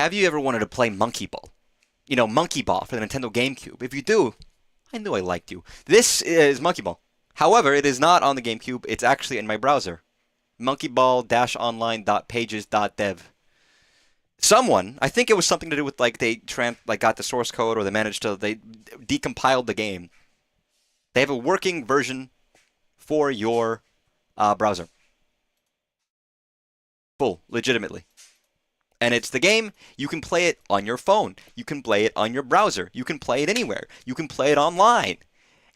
Have you ever wanted to play Monkey Ball? You know, Monkey Ball for the Nintendo GameCube. If you do, I knew I liked you. This is Monkey Ball. However, it is not on the GameCube. It's actually in my browser. monkeyball-online.pages.dev. Someone, I think it was something to do with like they got the source code or they decompiled the game. They have a working version for your browser. Full, legitimately. And it's the game. You can play it on your phone. You can play it on your browser. You can play it anywhere. You can play it online.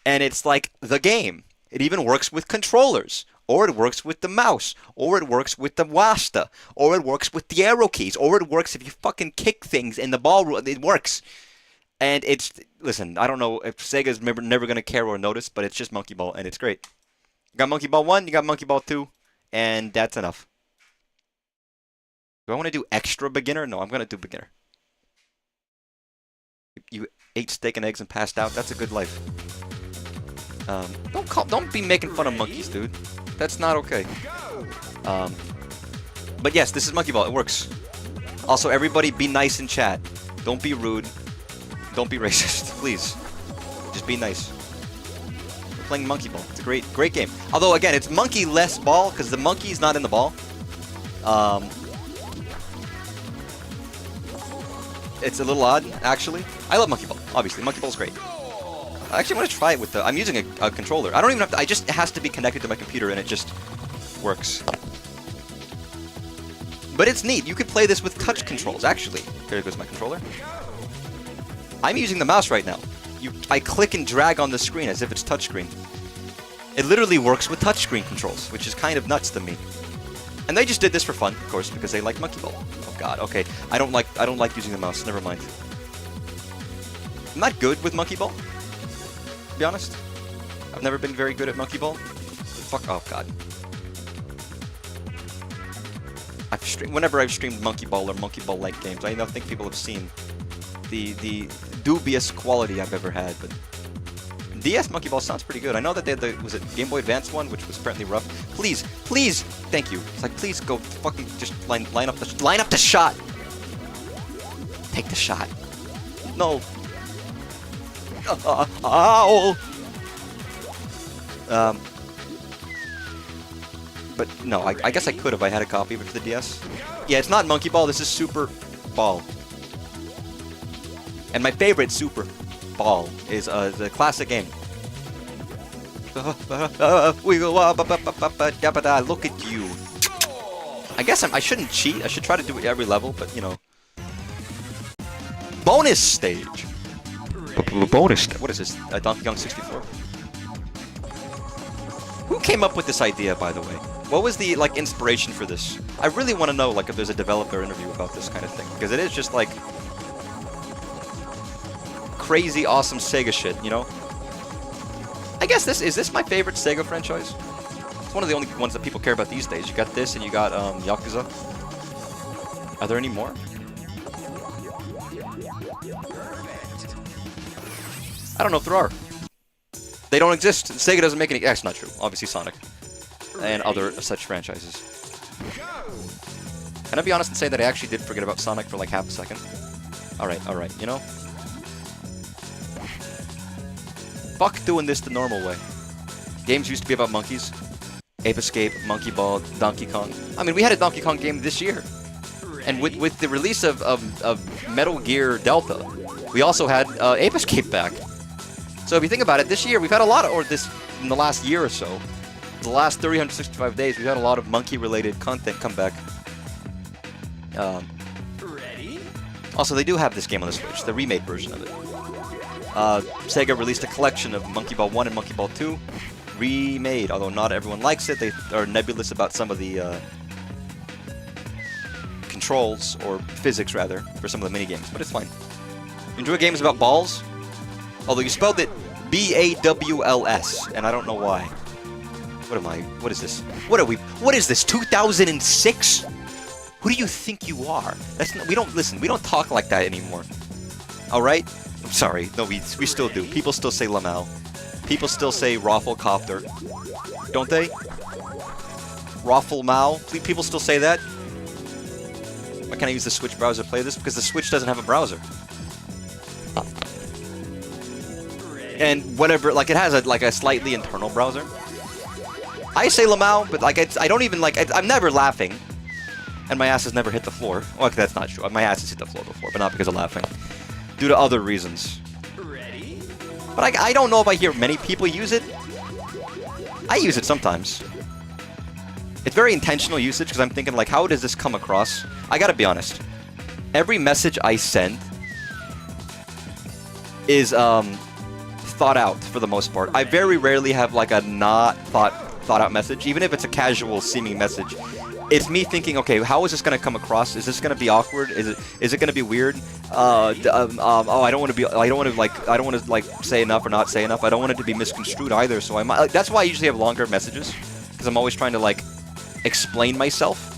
And it's like the game. It even works with controllers. Or it works with the mouse. Or it works with the WASD. Or it works with the arrow keys. Or it works if you fucking kick things in the ball. It works. And it's... Listen, I don't know if Sega's never going to care or notice, but it's just Monkey Ball, and it's great. You got Monkey Ball 1, you got Monkey Ball 2, and that's enough. Do I want to do extra beginner? No, I'm going to do beginner. You ate steak and eggs and passed out. That's a good life. Don't be making fun of monkeys, dude. That's not okay. But yes, this is Monkey Ball. It works. Also, everybody be nice in chat. Don't be rude. Don't be racist, please. Just be nice. We're playing Monkey Ball. It's a great game. Although, again, it's monkeyless ball because the monkey's not in the ball. It's a little odd, actually. I love Monkey Ball, obviously. Monkey Ball's great. I actually want to try it with the... I'm using a controller. I don't even have to... It has to be connected to my computer, and it just works. But it's neat. You could play this with touch controls, actually. There goes my controller. I'm using the mouse right now. I click and drag on the screen as if it's touchscreen. It literally works with touchscreen controls, which is kind of nuts to me. And they just did this for fun, of course, because they like Monkey Ball. Oh god, okay. I don't like using the mouse, never mind. I'm not good with Monkey Ball, to be honest. I've never been very good at Monkey Ball. Fuck, oh god. Whenever I've streamed Monkey Ball or Monkey Ball-like games, I think people have seen the dubious quality I've ever had, but DS Monkey Ball sounds pretty good. I know that they had the, was it Game Boy Advance one, which was apparently rough. Please, thank you. It's like, please go fucking just line up the shot. Take the shot. No. Ow. But no, I guess I could have. I had a copy of it for the DS. Yeah, it's not Monkey Ball. This is Super Ball. And my favorite Super Ball is the classic game. Look at you. I guess I shouldn't cheat. I should try to do it every level, but you know. Bonus stage. Bonus. What is this? Donkey Kong 64. Who came up with this idea, by the way? What was the inspiration for this? I really want to know if there's a developer interview about this kind of thing, because it is just crazy awesome Sega shit, you know? I guess is this my favorite Sega franchise? It's one of the only ones that people care about these days. You got this and you got Yakuza. Are there any more? I don't know if there are. They don't exist. Sega doesn't make any... That's not true. Obviously Sonic. And other such franchises. Can I be honest and say that I actually did forget about Sonic for half a second? Alright, you know? Fuck doing this the normal way. Games used to be about monkeys. Ape Escape, Monkey Ball, Donkey Kong. I mean, we had a Donkey Kong game this year. And with the release of Metal Gear Delta, we also had Ape Escape back. So if you think about it, this year we've had a lot of, in the last year or so, the last 365 days, we've had a lot of monkey-related content come back. Ready? Also, they do have this game on the Switch, the remade version of it. Sega released a collection of Monkey Ball 1 and Monkey Ball 2, remade, although not everyone likes it. They are nebulous about some of the controls, or physics rather, for some of the minigames, but it's fine. You enjoy games about balls? Although you spelled it B-A-W-L-S, and I don't know why. What am I? What is this? What are we? What is this? 2006? Who do you think you are? That's not, we don't talk like that anymore. All right? I'm sorry. No, we still do. People still say Lamau. People still say Rafflecopter. Don't they? Raffle Mao? People still say that? Why can't I use the Switch browser to play this? Because the Switch doesn't have a browser. And whatever, like it has a slightly internal browser. I say Lamau, but like I don't even like. I'm never laughing, and my ass has never hit the floor. Well, that's not true. My ass has hit the floor before, but not because of laughing, due to other reasons. But I don't know if I hear many people use it. I use it sometimes. It's very intentional usage because I'm thinking like, how does this come across? I gotta be honest. Every message I send is thought out for the most part. I very rarely have like a not thought out message, even if it's a casual seeming message. It's me thinking, okay, how is this gonna come across? Is this gonna be awkward? Is it gonna be weird? Oh, I don't want to like say enough or not say enough. I don't want it to be misconstrued either. So that's why I usually have longer messages, because I'm always trying to like explain myself.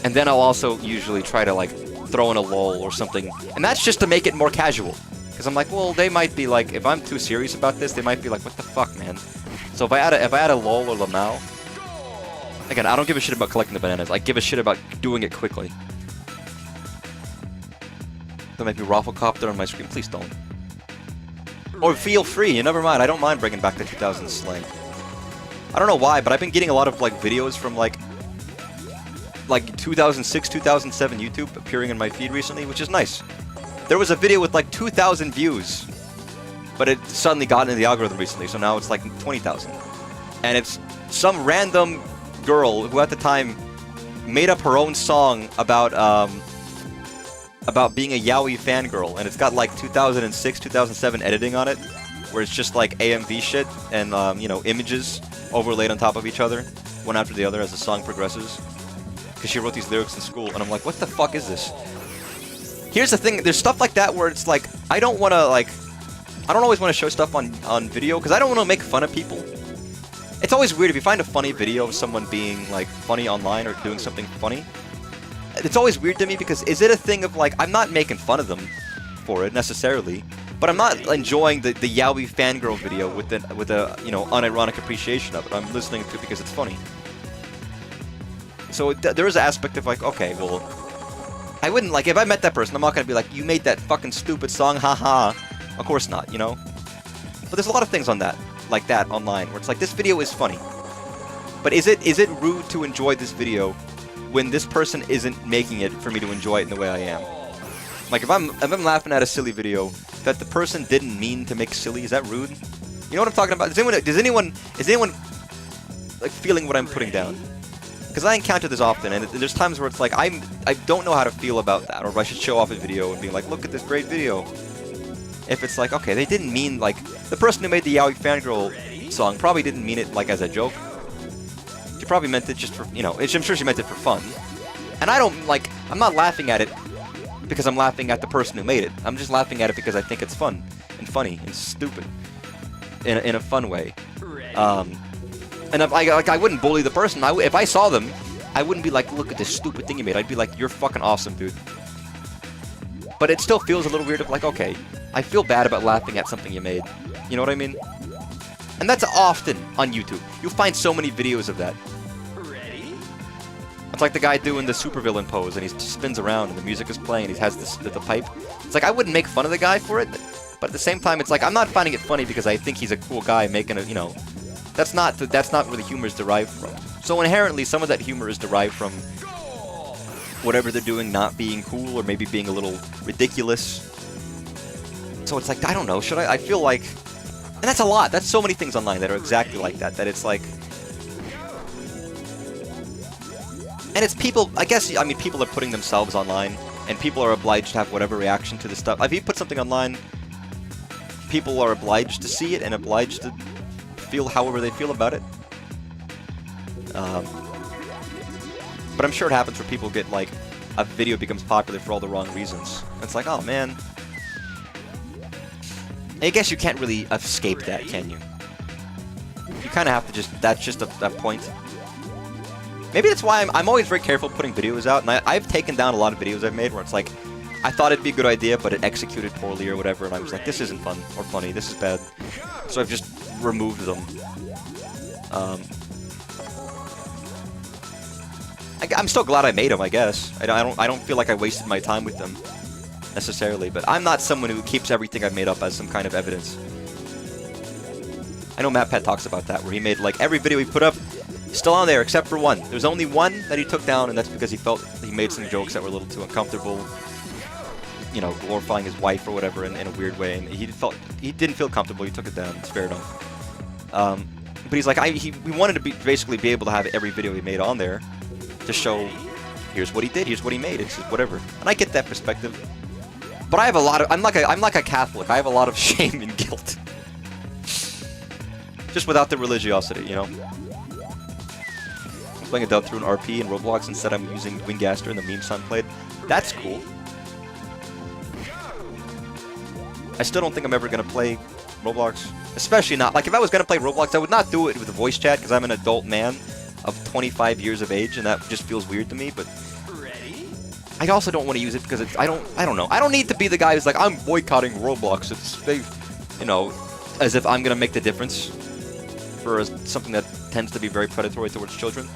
And then I'll also usually try to like throw in a lol or something, and that's just to make it more casual. Because I'm like, well, they might be like, if I'm too serious about this, they might be like, what the fuck, man? So if I add a lol or lamau, again, I don't give a shit about collecting the bananas. I give a shit about doing it quickly. There might be Rafflecopter on my screen. Please don't. Or feel free. Never mind. I don't mind bringing back the 2000s slang. I don't know why, but I've been getting a lot of like videos from like 2006, 2007 YouTube appearing in my feed recently, which is nice. There was a video with like 2,000 views, but it suddenly got into the algorithm recently, so now it's like 20,000. And it's some random girl who at the time made up her own song about being a yaoi fangirl, and it's got like 2006, 2007 editing on it, where it's just like AMV shit and you know, images overlaid on top of each other, one after the other as the song progresses. Because she wrote these lyrics in school, and I'm like, what the fuck is this? Here's the thing, there's stuff like that where it's like, I don't always want to show stuff on video, because I don't want to make fun of people. It's always weird if you find a funny video of someone being like funny online or doing something funny. It's always weird to me, because is it a thing of like, I'm not making fun of them for it necessarily, but I'm not enjoying the yaoi fangirl video with a you know, unironic appreciation of it. I'm listening to it because it's funny. So there is an aspect of like, okay, well, I wouldn't, like, if I met that person, I'm not going to be like, you made that fucking stupid song, haha. Of course not, you know? But there's a lot of things on that, like that, online, where it's like, this video is funny. But is it rude to enjoy this video when this person isn't making it for me to enjoy it in the way I am? Like, if I'm laughing at a silly video that the person didn't mean to make silly, is that rude? You know what I'm talking about? Is anyone like feeling what I'm putting down? Because I encounter this often, and there's times where it's like, I don't know how to feel about that, or I should show off a video and be like, look at this great video. If it's like, okay, they didn't mean, like, the person who made the yaoi fangirl song probably didn't mean it, like, as a joke. She probably meant it just for, you know, I'm sure she meant it for fun. And I don't, like, I'm not laughing at it because I'm laughing at the person who made it. I'm just laughing at it because I think it's fun, and funny, and stupid. In a fun way. And I wouldn't bully the person. If I saw them, I wouldn't be like, look at this stupid thing you made. I'd be like, you're fucking awesome, dude. But it still feels a little weird of like, okay, I feel bad about laughing at something you made. You know what I mean? And that's often on YouTube. You'll find so many videos of that. It's like the guy doing the supervillain pose, and he spins around, and the music is playing, and he has the pipe. It's like, I wouldn't make fun of the guy for it, but at the same time, it's like, I'm not finding it funny because I think he's a cool guy making a, you know... That's not where the humor is derived from. So inherently, some of that humor is derived from whatever they're doing not being cool, or maybe being a little ridiculous. So it's like, I don't know, should I feel like... And that's a lot. That's so many things online that are exactly like that, that it's like... And it's people, I guess, I mean, people are putting themselves online, and people are obliged to have whatever reaction to this stuff. If you put something online, people are obliged to see it, and obliged to feel however they feel about it. But I'm sure it happens where people get, like, a video becomes popular for all the wrong reasons. It's like, oh, man. I guess you can't really escape that, can you? You kind of have to just, that's just a point. Maybe that's why I'm always very careful putting videos out, and I've taken down a lot of videos I've made where it's like, I thought it'd be a good idea, but it executed poorly or whatever, and I was like, this isn't fun or funny, this is bad. So I've just removed them. I'm still glad I made them, I guess. I don't feel like I wasted my time with them necessarily, but I'm not someone who keeps everything I've made up as some kind of evidence. I know MatPat talks about that, where he made like every video he put up still on there except for one. There's only one that he took down, and that's because he felt he made some jokes that were a little too uncomfortable. You know, glorifying his wife or whatever in a weird way, and he didn't feel comfortable. He took it down. It's fair enough. But he's like, we wanted to basically be able to have every video he made on there to show, here's what he did, here's what he made. It's just whatever. And I get that perspective. But I have a lot of, I'm like a Catholic. I have a lot of shame and guilt. Just without the religiosity, you know. I'm playing a dub through an RP in Roblox. Instead, I'm using Wingaster and the meme son played. That's cool. I still don't think I'm ever going to play Roblox. Especially not, like if I was going to play Roblox, I would not do it with a voice chat because I'm an adult man of 25 years of age and that just feels weird to me, but I also don't want to use it because it's, I don't know. I don't need to be the guy who's like, I'm boycotting Roblox. It's, you know, as if I'm going to make the difference for something that tends to be very predatory towards children.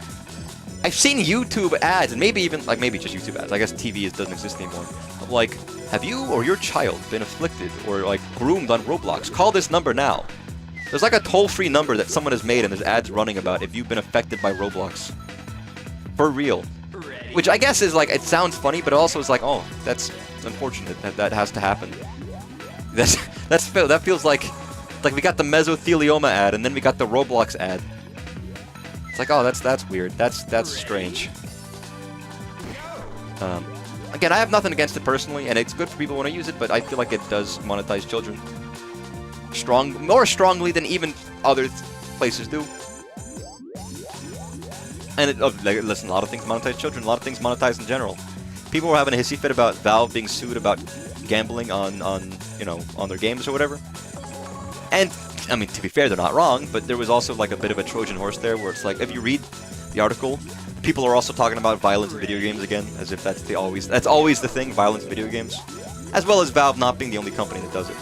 I've seen YouTube ads, and maybe even, like, maybe just YouTube ads. I guess TV doesn't exist anymore. Of like, have you or your child been afflicted or, like, groomed on Roblox? Call this number now. There's, like, a toll-free number that someone has made, and there's ads running about if you've been affected by Roblox. For real. Which I guess is, like, it sounds funny, but it also is like, oh, that's unfortunate that that has to happen. That feels like we got the mesothelioma ad, and then we got the Roblox ad. It's like, oh, that's weird. That's strange. Again, I have nothing against it personally, and it's good for people who want to use it, but I feel like it does monetize children. More strongly than even other places do. And listen, a lot of things monetize children, a lot of things monetize in general. People were having a hissy fit about Valve being sued about gambling on you know, on their games or whatever. And I mean, to be fair, they're not wrong, but there was also like a bit of a Trojan horse there, where it's like, if you read the article, people are also talking about violence in video games again, as if that's always the thing, violence in video games, as well as Valve not being the only company that does it.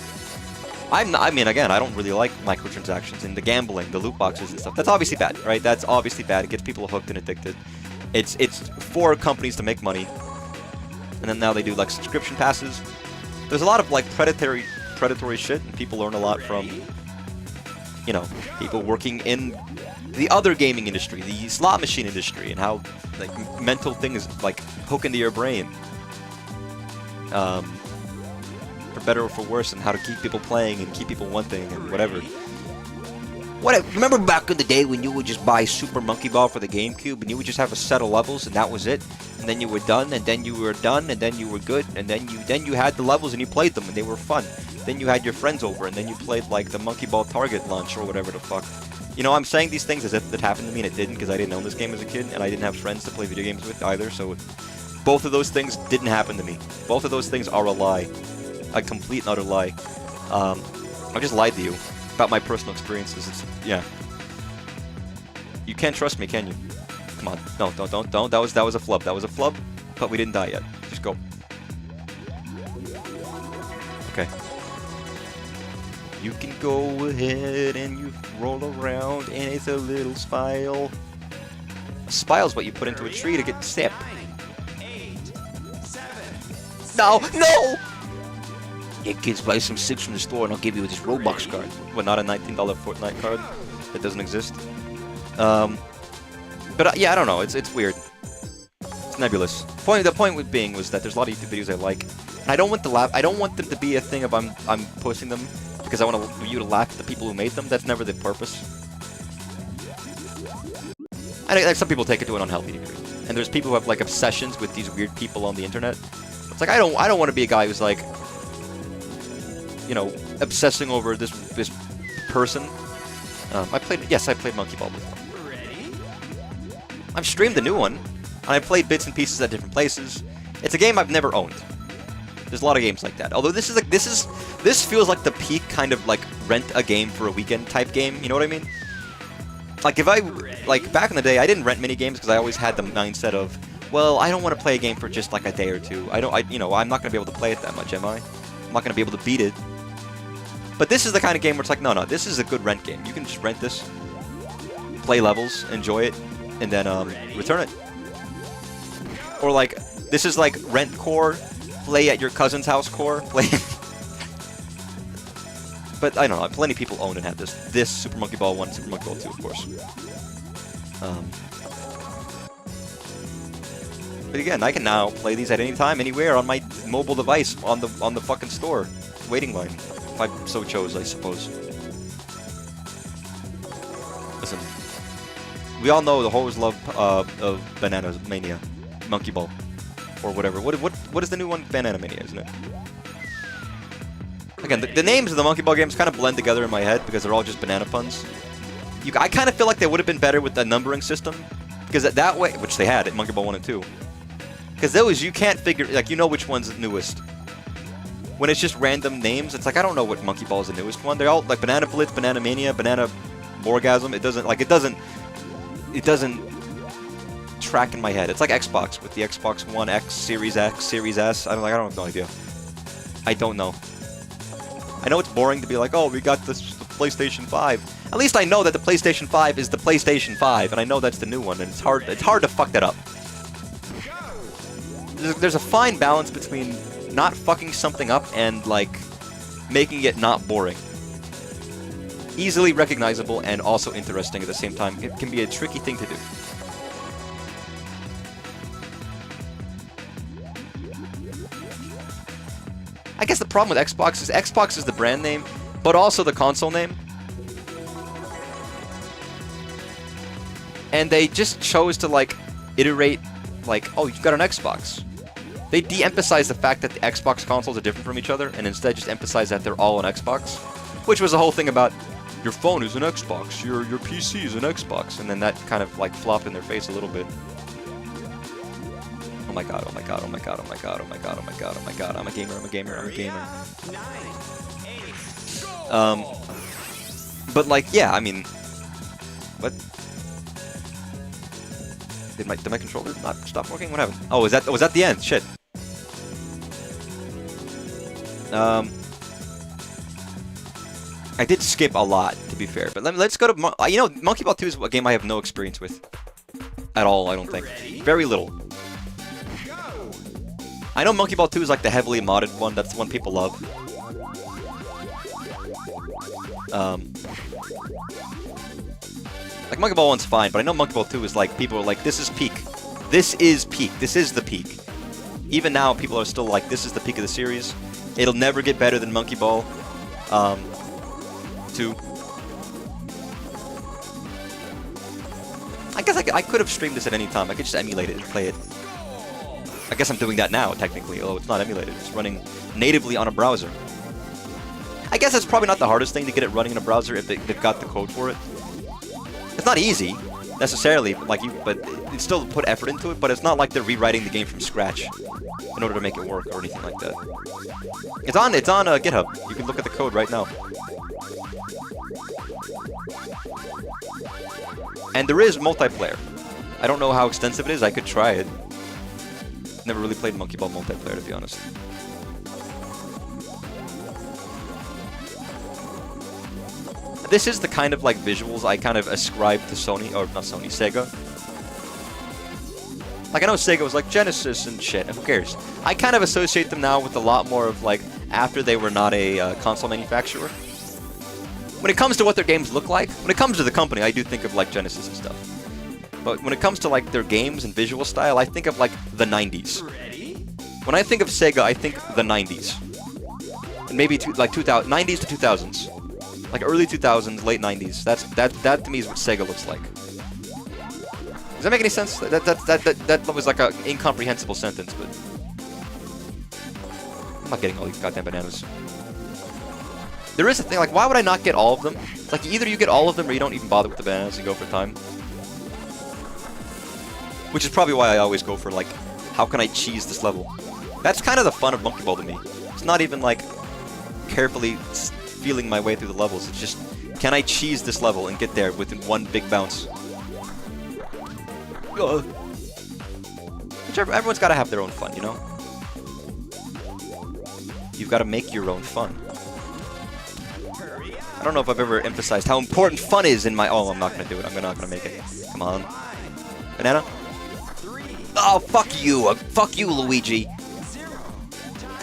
I mean, again, I don't really like microtransactions and the gambling, the loot boxes and stuff. That's obviously bad, right? That's obviously bad. It gets people hooked and addicted. It's for companies to make money, and then now they do like subscription passes. There's a lot of like predatory shit, and people learn a lot from, you know, people working in the other gaming industry, the slot machine industry, and how like mental things like hook into your brain. For better or for worse, and how to keep people playing and keep people wanting and whatever. Remember back in the day when you would just buy Super Monkey Ball for the GameCube and you would just have a set of levels and that was it, and then you were done, and then you were done, and then you were good, and then you had the levels and you played them and they were fun. Then you had your friends over and then you played like the Monkey Ball Target Launch or whatever the fuck. You know, I'm saying these things as if it happened to me, and it didn't, because I didn't own this game as a kid and I didn't have friends to play video games with either. So both of those things didn't happen to me. Both of those things are a lie. A complete and utter lie. I just lied to you about my personal experiences. Yeah. You can't trust me, can you? Come on. No, don't. That was a flub. That was a flub, but we didn't die yet. Just go. Okay. You can go ahead and you roll around, and it's a little spile. A spile's what you put into a tree to get sap. 8, 7, No! 6, No! Yeah, kids, buy some Sips from the store and I'll give you this Roblox card. Well, not a $19 Fortnite card. That doesn't exist. But yeah, I don't know. It's weird. It's nebulous. The point being was that there's a lot of YouTube videos I like. And I don't want I don't want them to be a thing of I'm posting them because I want you to laugh at the people who made them. That's never the purpose. I think some people take it to an unhealthy degree. And there's people who have like obsessions with these weird people on the internet. It's like I don't want to be a guy who's like, you know, obsessing over this person. I played Monkey Ball before. ready? I've streamed the new one, and I played bits and pieces at different places. It's a game I've never owned. There's a lot of games like that. Although this feels like the peak kind of like rent a game for a weekend type game. You know what I mean? Like if like back in the day, I didn't rent mini games because I always had the mindset of, well, I don't want to play a game for just like a day or two. You know, I'm not going to be able to play it that much, am I? I'm not going to be able to beat it. But this is the kind of game where it's like, no, this is a good rent game. You can just rent this, play levels, enjoy it, and then return it. Or like, this is like rent core, play at your cousin's house core, play. But I don't know, plenty of people own and have this Super Monkey Ball 1, Super Monkey Ball 2, of course. But again, I can now play these at any time, anywhere, on my mobile device, on the fucking store waiting line, if I so chose, I suppose. Listen, we all know the whores love of Banana Mania, Monkey Ball, or whatever. What is the new one? Banana Mania, isn't it? Again, the names of the Monkey Ball games kind of blend together in my head because they're all just banana puns. I kind of feel like they would have been better with the numbering system, because that way, which they had at Monkey Ball 1 and 2, because those you can't figure, like, you know which one's the newest. When it's just random names, it's like, I don't know what Monkey Ball is the newest one. They're all like Banana Blitz, Banana Mania, Banana Orgasm. It doesn't track in my head. It's like Xbox with the Xbox One X, Series X, Series S. I don't have no idea. I don't know. I know it's boring to be like, oh, we got the PlayStation 5. At least I know that the PlayStation 5 is the PlayStation 5, and I know that's the new one, and it's hard to fuck that up. There's a fine balance between not fucking something up and, like, making it not boring. Easily recognizable and also interesting at the same time. It can be a tricky thing to do. I guess the problem with Xbox is the brand name, but also the console name. And they just chose to, like, iterate, like, oh, you've got an Xbox. They de-emphasize the fact that the Xbox consoles are different from each other, and instead just emphasize that they're all an Xbox. Which was the whole thing about, your phone is an Xbox, your PC is an Xbox, and then that kind of, like, flopped in their face a little bit. Oh my god, oh my god, oh my god, oh my god, oh my god, oh my god, oh my god, I'm a gamer, I'm a gamer, I'm a gamer. But, like, yeah, I mean, what? Did my controller not stop working? What happened? Oh, was that the end? Shit. I did skip a lot, to be fair, but let's go to Monkey Ball 2 is a game I have no experience with at all. I don't think very little. I know Monkey Ball 2 is like the heavily modded one. That's the one people love. Like, Monkey Ball 1's fine, but I know Monkey Ball 2 is like, people are like, this is peak. This is peak. This is the peak. Even now, people are still like, this is the peak of the series. It'll never get better than Monkey Ball 2. I guess I could have streamed this at any time. I could just emulate it and play it. I guess I'm doing that now, technically, although it's not emulated. It's running natively on a browser. I guess that's probably not the hardest thing to get it running in a browser if they've got the code for it. It's not easy, necessarily, but it's still put effort into it, but it's not like they're rewriting the game from scratch in order to make it work or anything like that. It's on GitHub. You can look at the code right now. And there is multiplayer. I don't know how extensive it is. I could try it. Never really played Monkey Ball multiplayer, to be honest. This is the kind of, like, visuals I kind of ascribe to Sony, or not Sony, Sega. Like, I know Sega was like Genesis and shit, who cares? I kind of associate them now with a lot more of, like, after they were not a console manufacturer. When it comes to what their games look like, when it comes to the company, I do think of, like, Genesis and stuff. But when it comes to, like, their games and visual style, I think of, like, the 90s. When I think of Sega, I think the 90s. And maybe, 90s to 2000s. Like, early 2000s, late 90s. That to me is what Sega looks like. Does that make any sense? That was like an incomprehensible sentence, but... I'm not getting all these goddamn bananas. There is a thing, like, why would I not get all of them? It's like, either you get all of them or you don't even bother with the bananas and go for time. Which is probably why I always go for, like, how can I cheese this level? That's kind of the fun of Monkey Ball to me. It's not even, like, carefully feeling my way through the levels. It's just, can I cheese this level and get there within one big bounce? Everyone's got to have their own fun, you know? You've got to make your own fun. I don't know if I've ever emphasized how important fun is in my... Oh, I'm not going to do it. I'm not going to make it. Come on. Banana? Oh, fuck you. Fuck you, Luigi.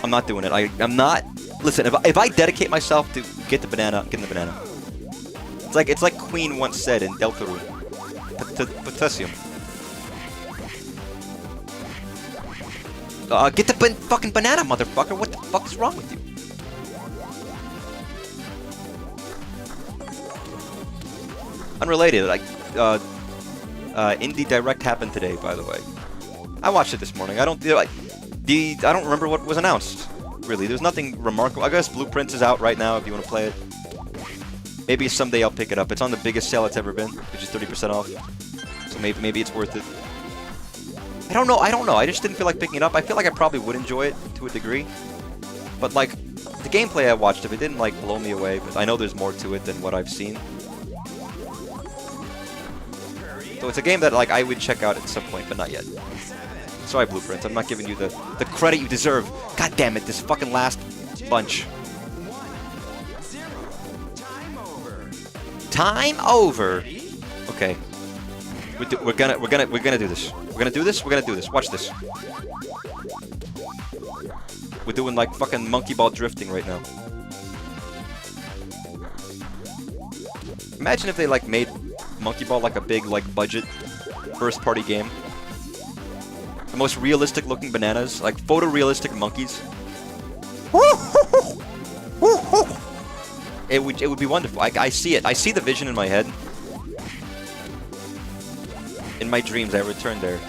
I'm not doing it. I'm not. Listen, if I dedicate myself to get the banana, getting the banana. It's like Queen once said in Deltarune. Potassium. Get the fucking banana, motherfucker. What the fuck is wrong with you? Unrelated, Indie Direct happened today, by the way. I watched it this morning. I don't remember what was announced. Really, there's nothing remarkable. I guess Blueprints is out right now if you want to play it. Maybe someday I'll pick it up. It's on the biggest sale it's ever been, which is 30% off. So maybe it's worth it. I don't know. I just didn't feel like picking it up. I feel like I probably would enjoy it to a degree. But like the gameplay I watched of it didn't like blow me away, but I know there's more to it than what I've seen. So it's a game that like I would check out at some point, but not yet. Sorry, Blueprints. I'm not giving you the credit you deserve. God damn it, this fucking last bunch. Time over. Okay. We're gonna do this. We're gonna do this. We're gonna do this. Watch this. We're doing like fucking monkey ball drifting right now. Imagine if they like made Monkey Ball like a big like budget first party game. The most realistic looking bananas, like photorealistic monkeys. It would be wonderful. I see it. I see the vision in my head. In my dreams, I return there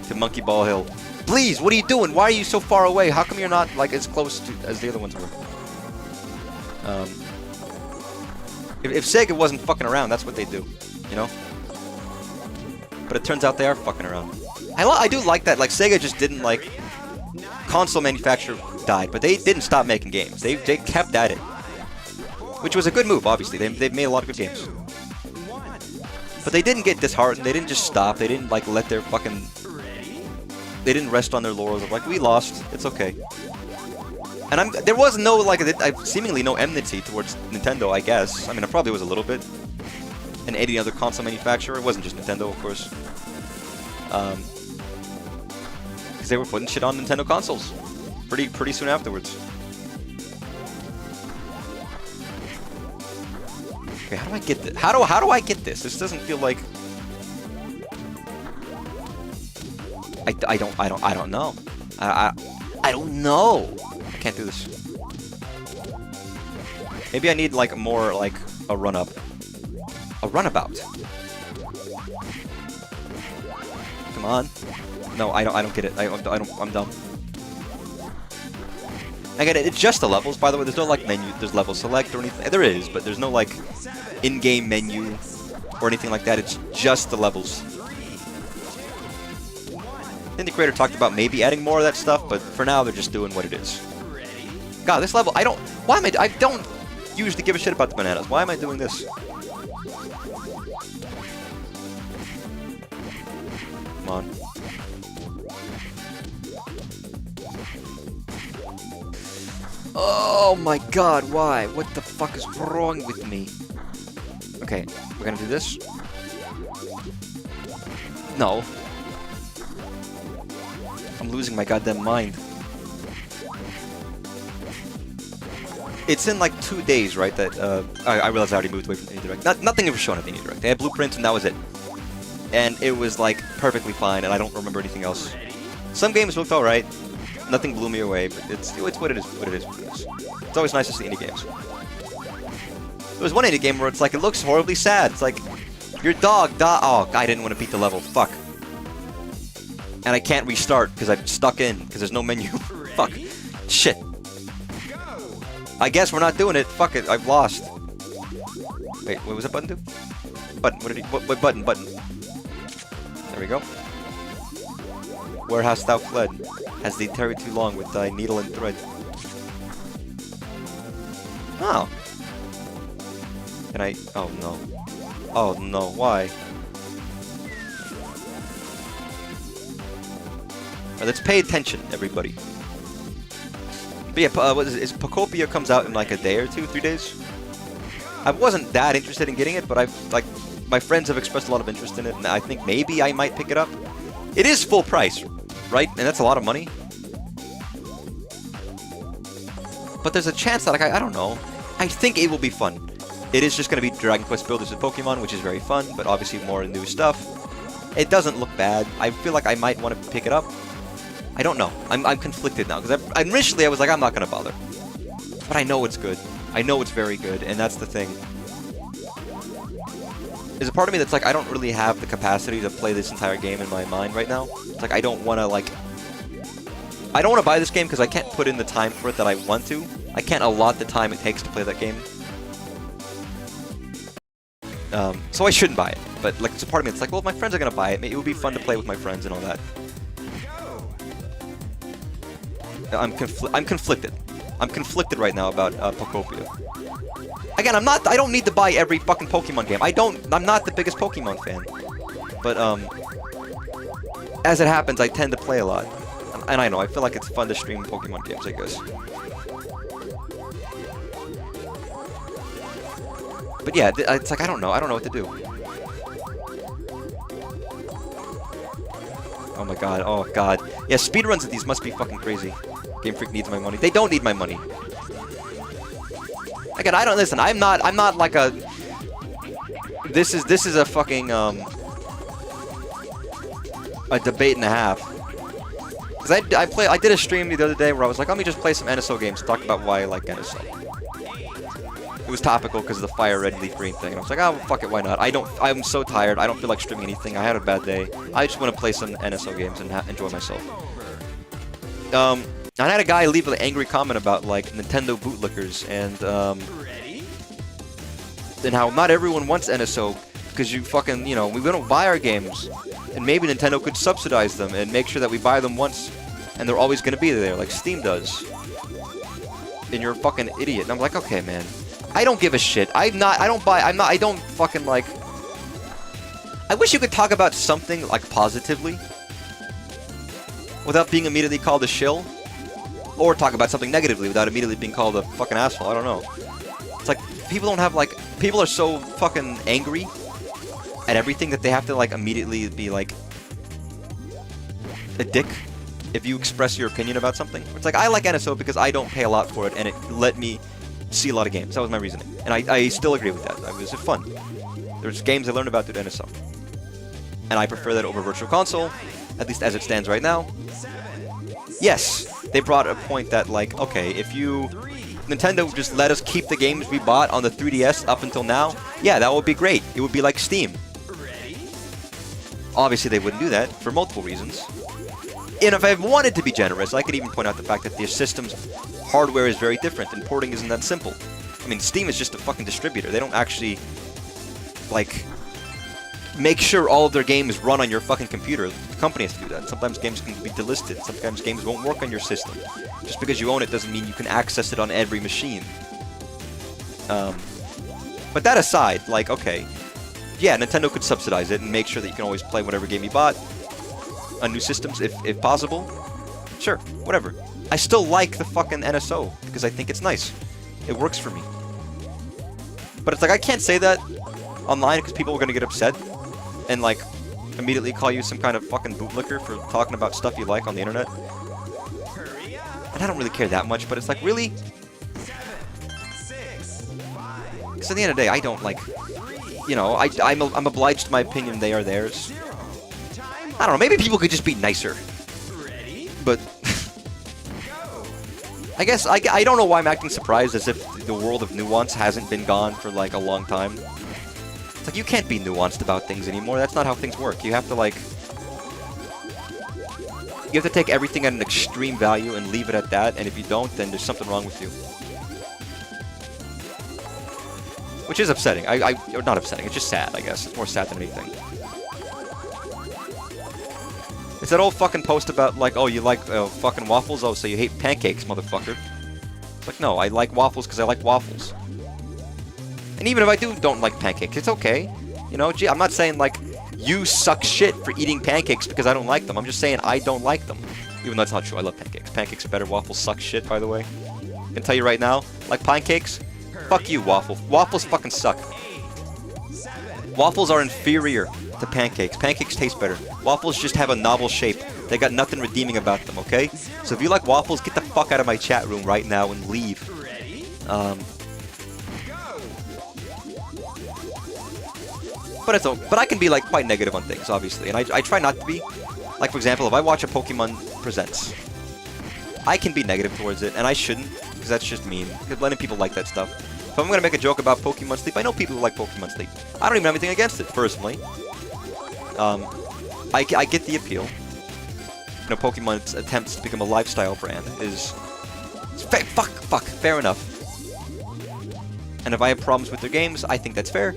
to Monkey Ball Hill. Please, what are you doing? Why are you so far away? How come you're not like as close to as the other ones were? If Sega wasn't fucking around, that's what they do, you know. But it turns out they are fucking around. I do like that. Like Sega just didn't like console manufacturer died, but they didn't stop making games. They kept at it, which was a good move. Obviously, they've made a lot of good games. But they didn't get disheartened. They didn't just stop. They didn't like let their fucking. They didn't rest on their laurels of like we lost. It's okay. And there was no like seemingly no enmity towards Nintendo. I guess. I mean, it probably was a little bit. And any other console manufacturer. It wasn't just Nintendo, of course. Because they were putting shit on Nintendo consoles pretty soon afterwards. Okay, how do I get this? How do I get this? This doesn't feel like. I don't know. I don't know. I can't do this. Maybe I need like more like a run up. A runabout. Come on. No, I don't get it. I'm dumb. I get it. It's just the levels, by the way. There's no like menu. There's level select or anything. There is, but there's no like in-game menu or anything like that. It's just the levels. I think the creator talked about maybe adding more of that stuff, but for now they're just doing what it is. God, this level, I don't usually give a shit about the bananas. Why am I doing this? Come on. Oh my god, why? What the fuck is wrong with me? Okay, we're gonna do this. No. I'm losing my goddamn mind. It's in like 2 days, right? That I realized I already moved away from the Indie Direct. Nothing ever shown at the Indie Direct. They had Blueprints and that was it. And it was like perfectly fine, and I don't remember anything else. Some games looked alright. Nothing blew me away, but it's what it is. What it is. It's always nice to see indie games. There was one indie game where it's like it looks horribly sad. It's like your dog died. Oh, I didn't want to beat the level. Fuck. And I can't restart because I'm stuck in because there's no menu. Fuck. Shit. I guess we're not doing it. Fuck it. I've lost. Wait, what was that button do? Button. What did he? What button? Button. There we go. Where hast thou fled? Has thee tarried too long with thy needle and thread? Oh. Can I? Oh no. Oh no. Why? Let's pay attention, everybody. But yeah, what is Pocopia comes out in like a day or 2, 3 days. I wasn't that interested in getting it, but I've like my friends have expressed a lot of interest in it, and I think maybe I might pick it up. It is full price, right? And that's a lot of money. But there's a chance that, like, I don't know. I think it will be fun. It is just going to be Dragon Quest Builders with Pokemon, which is very fun, but obviously more new stuff. It doesn't look bad. I feel like I might want to pick it up. I don't know. I'm conflicted now, because initially I was like, I'm not going to bother. But I know it's good. I know it's very good, and that's the thing. There's a part of me that's like, I don't really have the capacity to play this entire game in my mind right now. It's like, I don't want to, like... I don't want to buy this game because I can't put in the time for it that I want to. I can't allot the time it takes to play that game. So I shouldn't buy it. But, like, it's a part of me that's like, well, if my friends are going to buy it, it would be fun to play with my friends and all that. I'm conflicted. I'm conflicted right now about Pokopia. Again, I don't need to buy every fucking Pokemon game. I'm not the biggest Pokemon fan. But, as it happens, I tend to play a lot. And I know, I feel like it's fun to stream Pokemon games, I guess. But yeah, it's like, I don't know what to do. Oh my god, oh god. Yeah, speedruns of these must be fucking crazy. Game Freak needs my money. They don't need my money. Again, listen, I'm not like a... This is a fucking, a debate and a half. Because I did a stream the other day where I was like, let me just play some NSO games, talk about why I like NSO. It was topical because of the Fire Red Leaf Green thing, and I was like, oh, fuck it, why not? I'm so tired, I don't feel like streaming anything, I had a bad day. I just want to play some NSO games and enjoy myself. I had a guy leave an angry comment about, like, Nintendo bootlickers, and how not everyone wants NSO, because you fucking, you know, we don't buy our games, and maybe Nintendo could subsidize them and make sure that we buy them once, and they're always gonna be there, like Steam does. And you're a fucking idiot. And I'm like, okay, man. I don't give a shit. I don't fucking, like... I wish you could talk about something, like, positively, without being immediately called a shill. Or talk about something negatively without immediately being called a fucking asshole. I don't know. It's like, people don't have, like... People are so fucking angry at everything that they have to, like, immediately be, like... a dick if you express your opinion about something. It's like, I like NSO because I don't pay a lot for it, and it let me see a lot of games. That was my reasoning. And I still agree with that. It was fun. There's games I learned about through NSO. And I prefer that over Virtual Console, at least as it stands right now. Yes, they brought a point that, like, okay, if Nintendo just let us keep the games we bought on the 3DS up until now, yeah, that would be great. It would be like Steam. Obviously, they wouldn't do that for multiple reasons. And if I wanted to be generous, I could even point out the fact that their system's hardware is very different, and porting isn't that simple. I mean, Steam is just a fucking distributor. They don't actually, like, make sure all of their games run on your fucking computer. The company has to do that. Sometimes games can be delisted. Sometimes games won't work on your system. Just because you own it doesn't mean you can access it on every machine. But that aside, like, okay, yeah, Nintendo could subsidize it and make sure that you can always play whatever game you bought on new systems, if possible. Sure, whatever. I still like the fucking NSO, because I think it's nice. It works for me. But it's like, I can't say that online, because people are going to get upset, and, like, immediately call you some kind of fucking bootlicker for talking about stuff you like on the internet. And I don't really care that much, but it's like, really? Because at the end of the day, I don't, like... You know, I'm obliged to my opinion, they are theirs. I don't know, maybe people could just be nicer. But... I guess, I don't know why I'm acting surprised, as if the world of nuance hasn't been gone for, like, a long time. It's like, you can't be nuanced about things anymore, that's not how things work. You have to, like... You have to take everything at an extreme value and leave it at that, and if you don't, then there's something wrong with you. Which is upsetting. Or not upsetting, it's just sad, I guess. It's more sad than anything. It's that old fucking post about, like, oh, you like fucking waffles? Oh, so you hate pancakes, motherfucker. It's like, no, I like waffles because I like waffles. And even if I don't like pancakes, it's okay. You know, gee, I'm not saying, like, you suck shit for eating pancakes because I don't like them. I'm just saying I don't like them. Even though that's not true, I love pancakes. Pancakes are better, waffles suck shit, by the way. I can tell you right now, like pancakes? Fuck you, waffle. Waffles fucking suck. Waffles are inferior to pancakes. Pancakes taste better. Waffles just have a novel shape. They got nothing redeeming about them, okay? So if you like waffles, get the fuck out of my chat room right now and leave. Ready? But I can be like quite negative on things, obviously, and I try not to be. Like for example, if I watch a Pokemon Presents, I can be negative towards it, and I shouldn't, because that's just mean. Because letting people like that stuff. If I'm gonna make a joke about Pokemon Sleep, I know people who like Pokemon Sleep. I don't even have anything against it personally. I get the appeal. You know, Pokemon's attempts to become a lifestyle brand is fair enough. And if I have problems with their games, I think that's fair.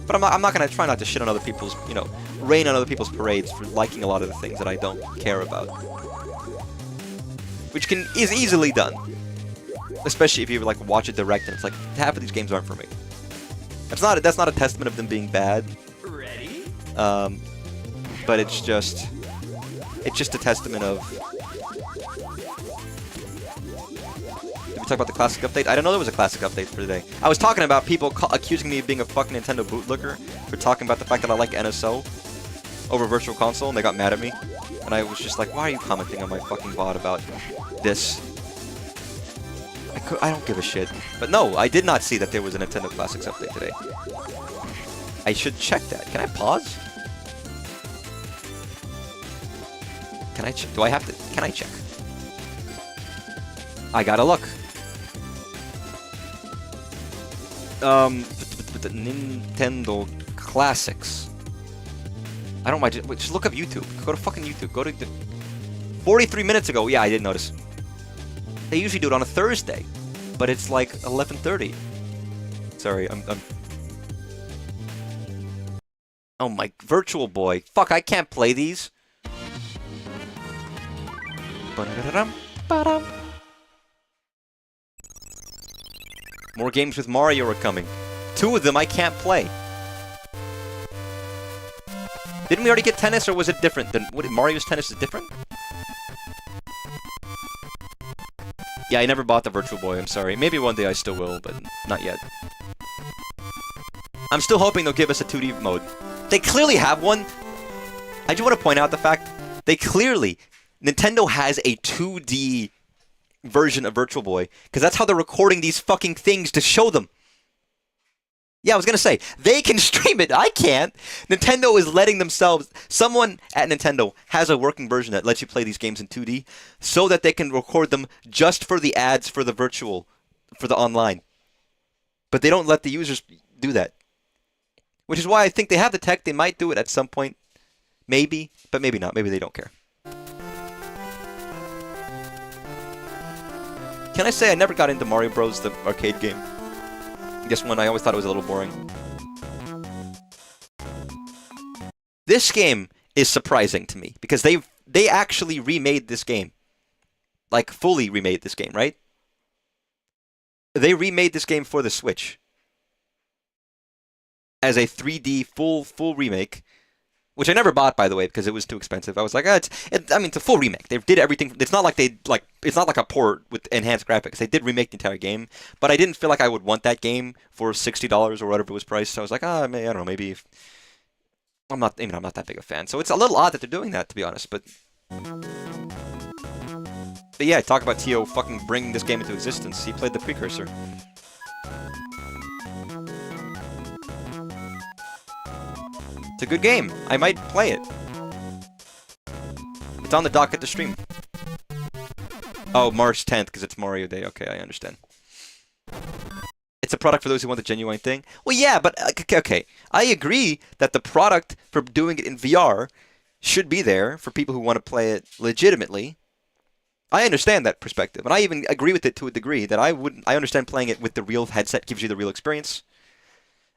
But I'm not gonna try not to shit on other people's, you know, rain on other people's parades for liking a lot of the things that I don't care about. Which is easily done. Especially if you like watch it direct and it's like half of these games aren't for me. That's not a testament of them being bad. Ready? But it's just a testament of. Did we talk about the classic update? I didn't know there was a classic update for today. I was talking about people accusing me of being a fucking Nintendo bootlicker for talking about the fact that I like NSO over Virtual Console, and they got mad at me. And I was just like, why are you commenting on my fucking bot about this? I don't give a shit. But no, I did not see that there was a Nintendo Classics update today. I should check that. Can I pause? Can I check? Do I have to? Can I check? I gotta look. The Nintendo Classics. I don't mind. Just look up YouTube. Go to fucking YouTube. Go to 43 minutes ago. Yeah, I did notice. They usually do it on a Thursday, but it's like 11:30. Sorry, I'm. Oh my, Virtual Boy. Fuck, I can't play these. More games with Mario are coming. 2 of them I can't play. Didn't we already get Tennis, or was it different? Mario's Tennis is different? Yeah, I never bought the Virtual Boy, I'm sorry. Maybe one day I still will, but not yet. I'm still hoping they'll give us a 2D mode. They clearly have one. I just want to point out the fact, Nintendo has a 2D version of Virtual Boy, because that's how they're recording these fucking things to show them. Yeah, I was gonna say, they can stream it, I can't! Nintendo is letting themselves... Someone at Nintendo has a working version that lets you play these games in 2D, so that they can record them just for the ads for the online. But they don't let the users do that. Which is why I think they have the tech, they might do it at some point. Maybe, but maybe not, maybe they don't care. Can I say I never got into Mario Bros, the arcade game? Guess one, I always thought it was a little boring. This game is surprising to me because they actually remade this game. Like fully remade this game, right? They remade this game for the Switch as a 3D full remake, which I never bought, by the way, because it was too expensive. I was like, it's a full remake. They did everything. It's not like it's not like a port with enhanced graphics. They did remake the entire game, but I didn't feel like I would want that game for $60 or whatever it was priced. So I was like, I don't know, maybe I'm not that big a fan. So it's a little odd that they're doing that, to be honest. But yeah, talk about Tio fucking bringing this game into existence. He played the precursor. It's a good game. I might play it. It's on the docket to stream. Oh, March 10th, because it's Mario Day. Okay, I understand. It's a product for those who want the genuine thing. Well, yeah, but okay. I agree that the product for doing it in VR should be there for people who want to play it legitimately. I understand that perspective, and I even agree with it to a degree that I understand playing it with the real headset gives you the real experience.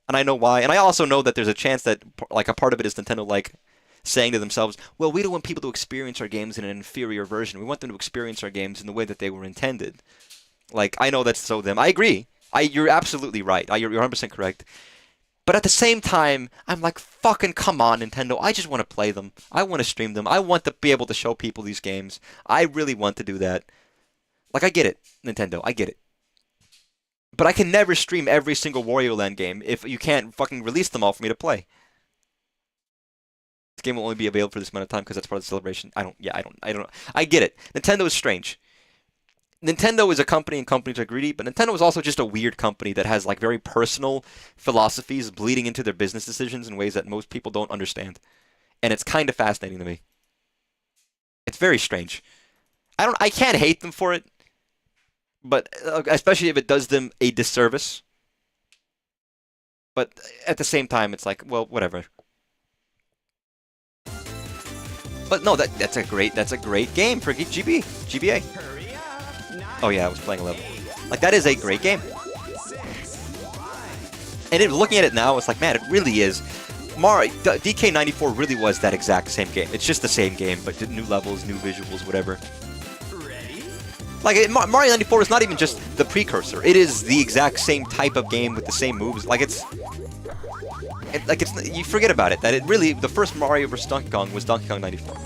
And I know why. And I also know that there's a chance that, like, a part of it is Nintendo, like, saying to themselves, well, we don't want people to experience our games in an inferior version. We want them to experience our games in the way that they were intended. Like, I know that's so them. I agree. You're absolutely right. You're 100% correct. But at the same time, I'm like, fucking come on, Nintendo. I just want to play them. I want to stream them. I want to be able to show people these games. I really want to do that. Like, I get it, Nintendo. I get it. But I can never stream every single Wario Land game if you can't fucking release them all for me to play. This game will only be available for this amount of time because that's part of the celebration. I don't know. I get it. Nintendo is strange. Nintendo is a company and companies are greedy, but Nintendo is also just a weird company that has like very personal philosophies bleeding into their business decisions in ways that most people don't understand. And it's kind of fascinating to me. It's very strange. I can't hate them for it, but especially if it does them a disservice. But at the same time, it's like, well, whatever. But no, that's a great game for GBA. Hurry up. 9, Oh yeah, I was playing a level. Like that is a great game. 6, 5, And looking at it now, it's like, man, it really is. DK94 really was that exact same game. It's just the same game, but new levels, new visuals, whatever. ready? Like Mario 94 is not even just the precursor. It is the exact same type of game with the same moves. Like you forget about it. That it really the first Mario vs Donkey Kong was Donkey Kong 94.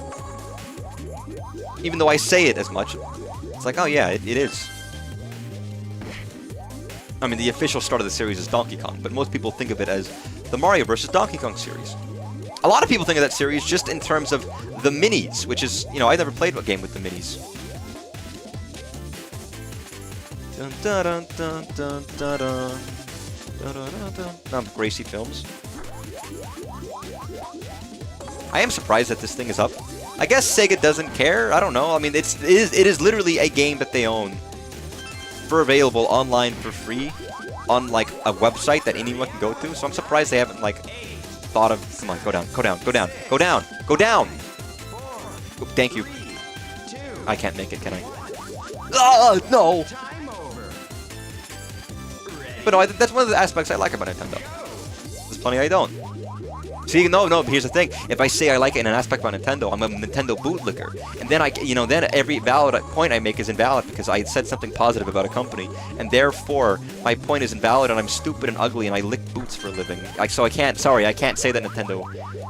Even though I say it as much, it's like, oh yeah, it is. I mean, the official start of the series is Donkey Kong, but most people think of it as the Mario vs. Donkey Kong series. A lot of people think of that series just in terms of the minis, which is, I never played a game with the minis. Dun, dun, dun, dun, dun, dun, dun, dun, dun, dun. Gracie Films. I am surprised that this thing is up. I guess Sega doesn't care. I don't know. I mean, it is literally a game that they own for available online for free on like a website that anyone can go to. So I'm surprised they haven't like thought of. Come on, go down, go down, go down, go down, go down. Oh, thank you. I can't make it, can I? Oh no! Time over. Ready? But no, that's one of the aspects I like about Nintendo. There's plenty I don't. See, no, here's the thing. If I say I like it in an aspect about Nintendo, I'm a Nintendo bootlicker. And then then every valid point I make is invalid because I said something positive about a company. And therefore, my point is invalid and I'm stupid and ugly and I lick boots for a living. So I can't say that Nintendo.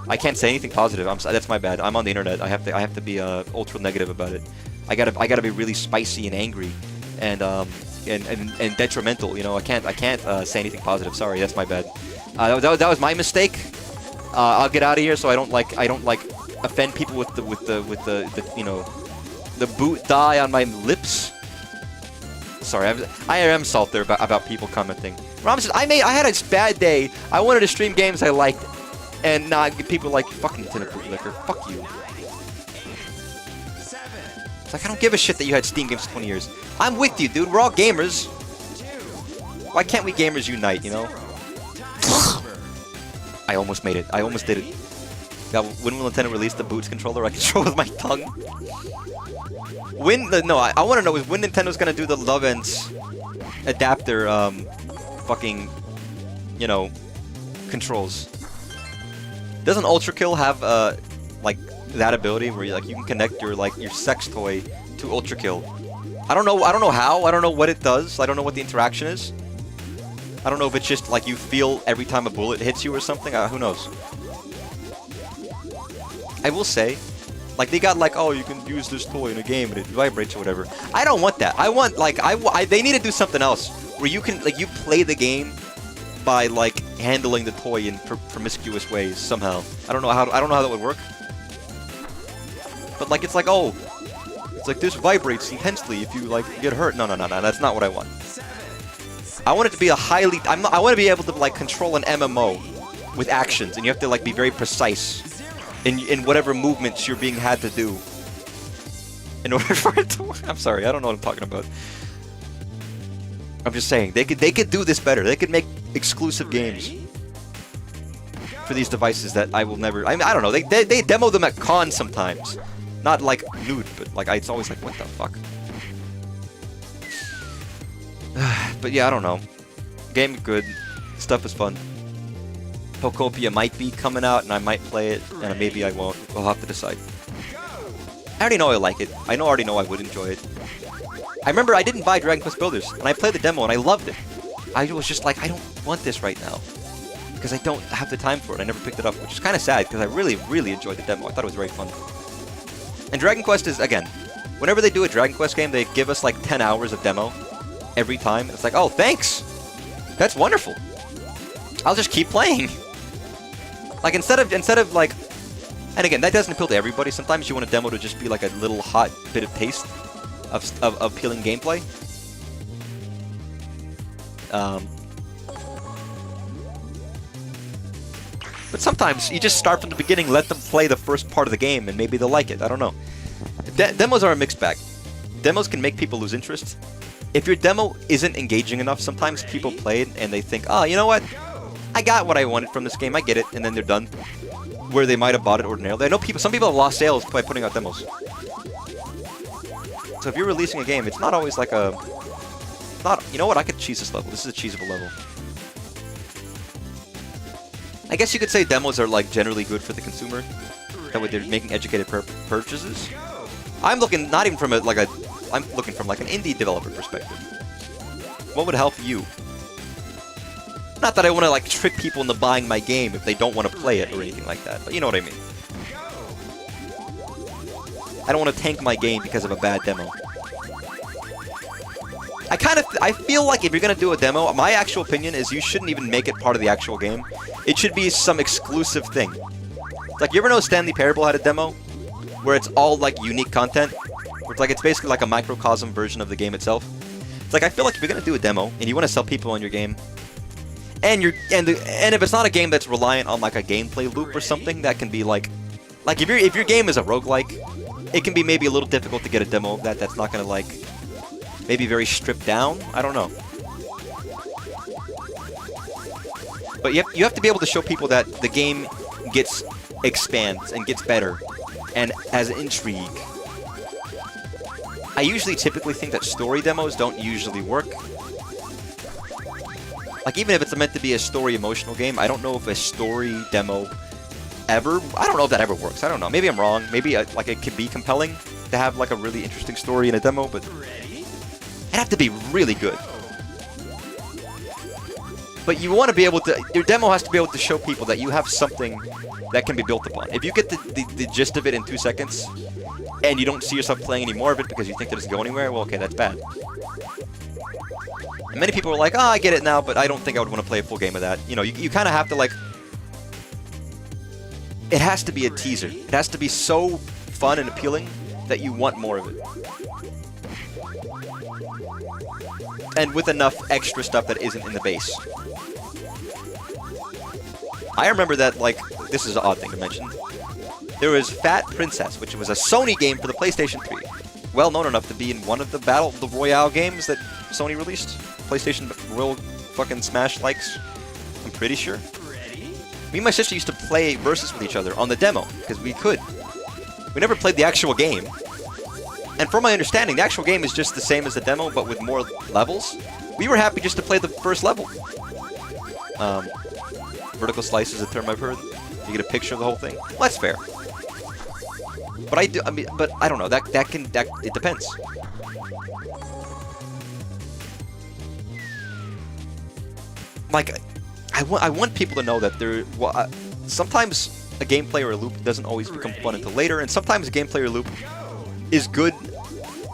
I can't say anything positive. That's my bad. I'm on the internet. I have to be ultra negative about it. I gotta be really spicy and angry and detrimental. I can't say anything positive. Sorry, that's my bad. That was my mistake. I'll get out of here so I don't offend people with the boot dye on my lips. Sorry, I am salty about people commenting. Rom says I had a bad day. I wanted to stream games I liked, and people like fucking Nintendo bootlicker. Fuck you. It's like I don't give a shit that you had Steam games for 20 years. I'm with you, dude. We're all gamers. Why can't we gamers unite? I almost made it. I almost did it. When will Nintendo release the Boots controller I control with my tongue? I want to know is when Nintendo's gonna do the Love Ends adapter, fucking, controls. Doesn't Ultra Kill have like that ability where you can connect your sex toy to Ultra Kill? I don't know how. I don't know what it does. I don't know what the interaction is. I don't know if it's just like you feel every time a bullet hits you or something. Who knows? I will say, like they got like, oh, you can use this toy in a game and it vibrates or whatever. I don't want that. I want like they need to do something else where you can you play the game by like handling the toy in promiscuous ways somehow. I don't know how that would work. But like it's like this vibrates intensely if you like get hurt. No, that's not what I want. I want it to be I want to be able to like control an MMO with actions, and you have to like be very precise in whatever movements you're being had to do in order for it to work. I'm sorry, I don't know what I'm talking about. I'm just saying they could do this better. They could make exclusive games for these devices that I will never. I don't know. They demo them at cons sometimes, not like nude, but like it's always like what the fuck. But yeah, I don't know. Game good. Stuff is fun. Pokopia might be coming out, and I might play it, and maybe I won't. We'll have to decide. I already know I like it. I already know I would enjoy it. I remember I didn't buy Dragon Quest Builders, and I played the demo, and I loved it. I was just like, I don't want this right now. Because I don't have the time for it. I never picked it up, which is kind of sad, because I really, really enjoyed the demo. I thought it was very fun. And Dragon Quest is, again, whenever they do a Dragon Quest game, they give us like 10 hours of demo. Every time. It's like, oh, thanks! That's wonderful. I'll just keep playing. Like, instead of like, And again, that doesn't appeal to everybody. Sometimes you want a demo to just be like a little hot bit of taste of appealing gameplay. But sometimes you just start from the beginning, let them play the first part of the game, and maybe they'll like it. I don't know. Demos are a mixed bag. Demos can make people lose interest. If your demo isn't engaging enough, sometimes people play it and they think, oh, you know what? I got what I wanted from this game. I get it, and then they're done. Where they might have bought it ordinarily. I know some people have lost sales by putting out demos. So if you're releasing a game, it's not always like a... you know what? I could cheese this level. This is a cheesable level. I guess you could say demos are like generally good for the consumer. That way they're making educated purchases. I'm looking not even from I'm looking from like an indie developer perspective. What would help you? Not that I want to like trick people into buying my game if they don't want to play it or anything like that, but you know what I mean. I don't want to tank my game because of a bad demo. I feel like if you're gonna do a demo, my actual opinion is you shouldn't even make it part of the actual game. It should be some exclusive thing. Like, you ever know Stanley Parable had a demo where it's all like unique content? Where it's basically like a microcosm version of the game itself. It's like, I feel like if you're gonna do a demo and you want to sell people on your game, and if it's not a game that's reliant on like a gameplay loop or something, that can be like if your game is a roguelike, it can be maybe a little difficult to get a demo of that. That's not gonna like maybe very stripped down. I don't know. But you have to be able to show people that the game expands and gets better and has intrigue. I typically think that story demos don't usually work. Like, even if it's meant to be a story emotional game, I don't know if a story demo I don't know if that ever works. I don't know. Maybe I'm wrong. Maybe like it could be compelling to have like a really interesting story in a demo, but it'd have to be really good. But you want to be able to... Your demo has to be able to show people that you have something that can be built upon. If you get the gist of it in 2 seconds, and you don't see yourself playing any more of it because you think that it doesn't go anywhere, well, okay, that's bad. And many people are like, oh, I get it now, but I don't think I would want to play a full game of that. You know, you kind of have to, like... It has to be a teaser. It has to be so fun and appealing that you want more of it. And with enough extra stuff that isn't in the base. I remember that, like, this is an odd thing to mention. There was Fat Princess, which was a Sony game for the PlayStation 3. Well known enough to be in one of the Battle of the Royale games that Sony released. PlayStation Royal fucking Smash likes. I'm pretty sure. Me and my sister used to play versus with each other on the demo, because we could. We never played the actual game. And from my understanding, the actual game is just the same as the demo, but with more levels. We were happy just to play the first level. Vertical slice is a term I've heard. You get a picture of the whole thing. Well, that's fair. But I don't know. It depends. Like, I want people to know that sometimes a gameplay or a loop doesn't always become fun until later, and sometimes a gameplay or loop is good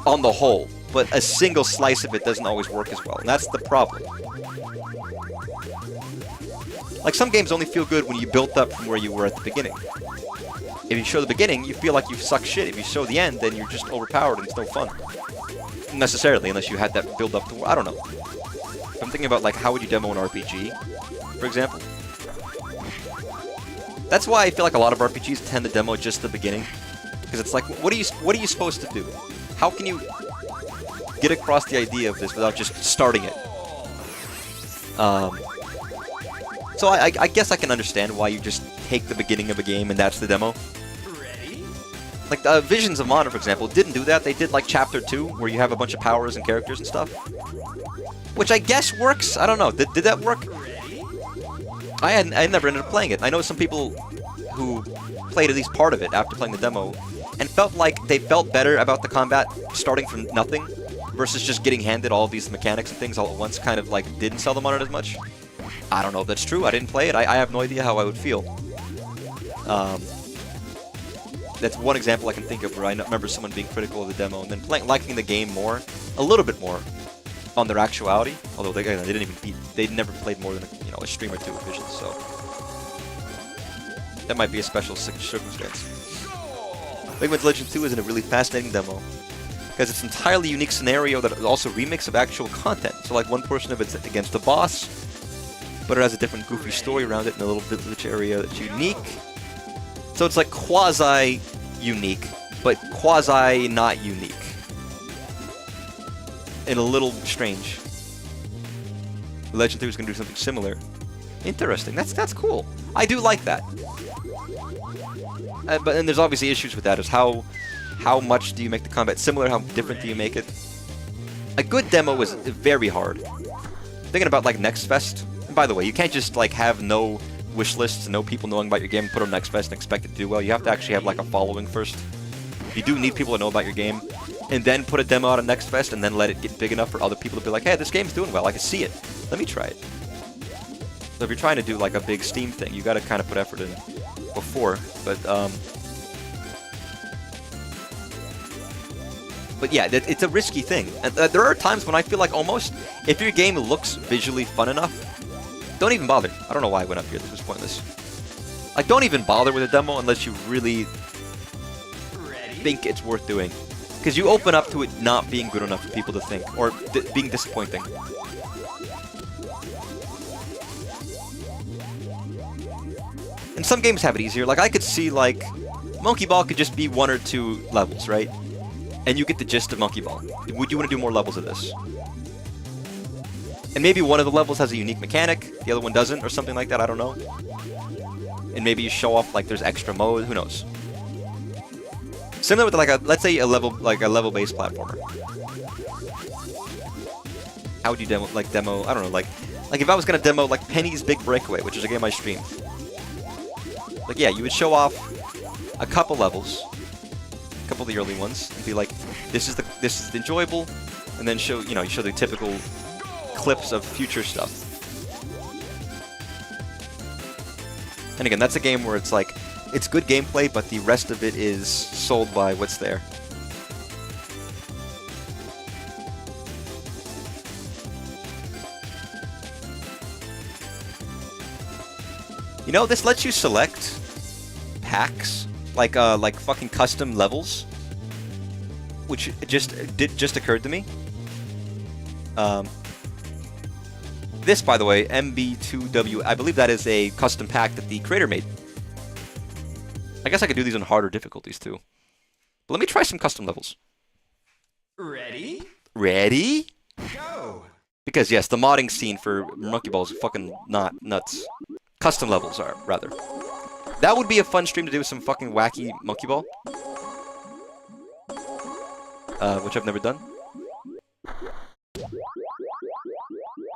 on the whole, but a single slice of it doesn't always work as well, and that's the problem. Like, some games only feel good when you built up from where you were at the beginning. If you show the beginning, you feel like you suck shit. If you show the end, then you're just overpowered and it's no fun. Not necessarily, unless you had that build up to... I don't know. I'm thinking about, like, how would you demo an RPG, for example? That's why I feel like a lot of RPGs tend to demo just the beginning. Because it's like, what are you supposed to do? How can you get across the idea of this without just starting it? So I guess I can understand why you just take the beginning of a game and that's the demo. Like, Visions of Mana, for example, didn't do that. They did, like, Chapter 2, where you have a bunch of powers and characters and stuff. Which I guess works. I don't know. Did that work? I never ended up playing it. I know some people who played at least part of it after playing the demo and felt like they felt better about the combat starting from nothing versus just getting handed all of these mechanics and things all at once, kind of, like, didn't sell them on it as much. I don't know if that's true. I didn't play it. I have no idea how I would feel. That's one example I can think of where I remember someone being critical of the demo and then liking the game more, a little bit more, on their actuality. Although they never played more than a stream or two of Visions. So That might be a special circumstance. Mega Man's Legend 2 is a really fascinating demo because it's an entirely unique scenario that is also a remix of actual content. So like one portion of it's against the boss, but it has a different goofy story around it in a little village area that's unique. So it's like quasi-unique, but quasi-not unique. And a little strange. Legend 3 is going to do something similar. Interesting. That's cool. I do like that. But then there's obviously issues with that. Is how much do you make the combat similar? How different do you make it? A good demo is very hard. Thinking about like Next Fest. And by the way, you can't just like have no wish lists, no people knowing about your game, put on Next Fest and expect it to do well. You have to actually have like a following first. You do need people to know about your game, and then put a demo out on Next Fest, and then let it get big enough for other people to be like, hey, this game's doing well. I can see it. Let me try it. So if you're trying to do like a big Steam thing, you got to kind of put effort in before. But yeah, it's a risky thing. And there are times when I feel like almost, if your game looks visually fun enough, don't even bother. I don't know why I went up here. This was pointless. Like, don't even bother with a demo unless you really think it's worth doing. Because you open up to it not being good enough for people to think, or being disappointing. And some games have it easier. Like, I could see, like, Monkey Ball could just be 1 or 2 levels, right? And you get the gist of Monkey Ball. Would you want to do more levels of this? And maybe one of the levels has a unique mechanic, the other one doesn't, or something like that, I don't know. And maybe you show off, like, there's extra mode, who knows? Similar with, like, let's say a level-based platformer. How would you demo, I don't know, like if I was gonna demo, like, Penny's Big Breakaway, which is a game I streamed. Like, yeah, you would show off a couple levels, a couple of the early ones, and be like, this is enjoyable, and then show, you show the typical clips of future stuff. And again, that's a game where it's like, it's good gameplay, but the rest of it is sold by what's there. You know, this lets you select packs, like fucking custom levels, which just occurred to me. This, by the way, MB2W, I believe that is a custom pack that the creator made. I guess I could do these on harder difficulties too. But let me try some custom levels. Ready? Ready? Go! Because yes, the modding scene for Monkey Ball is fucking not nuts. Custom levels are, rather. That would be a fun stream to do with some fucking wacky Monkey Ball. Which I've never done.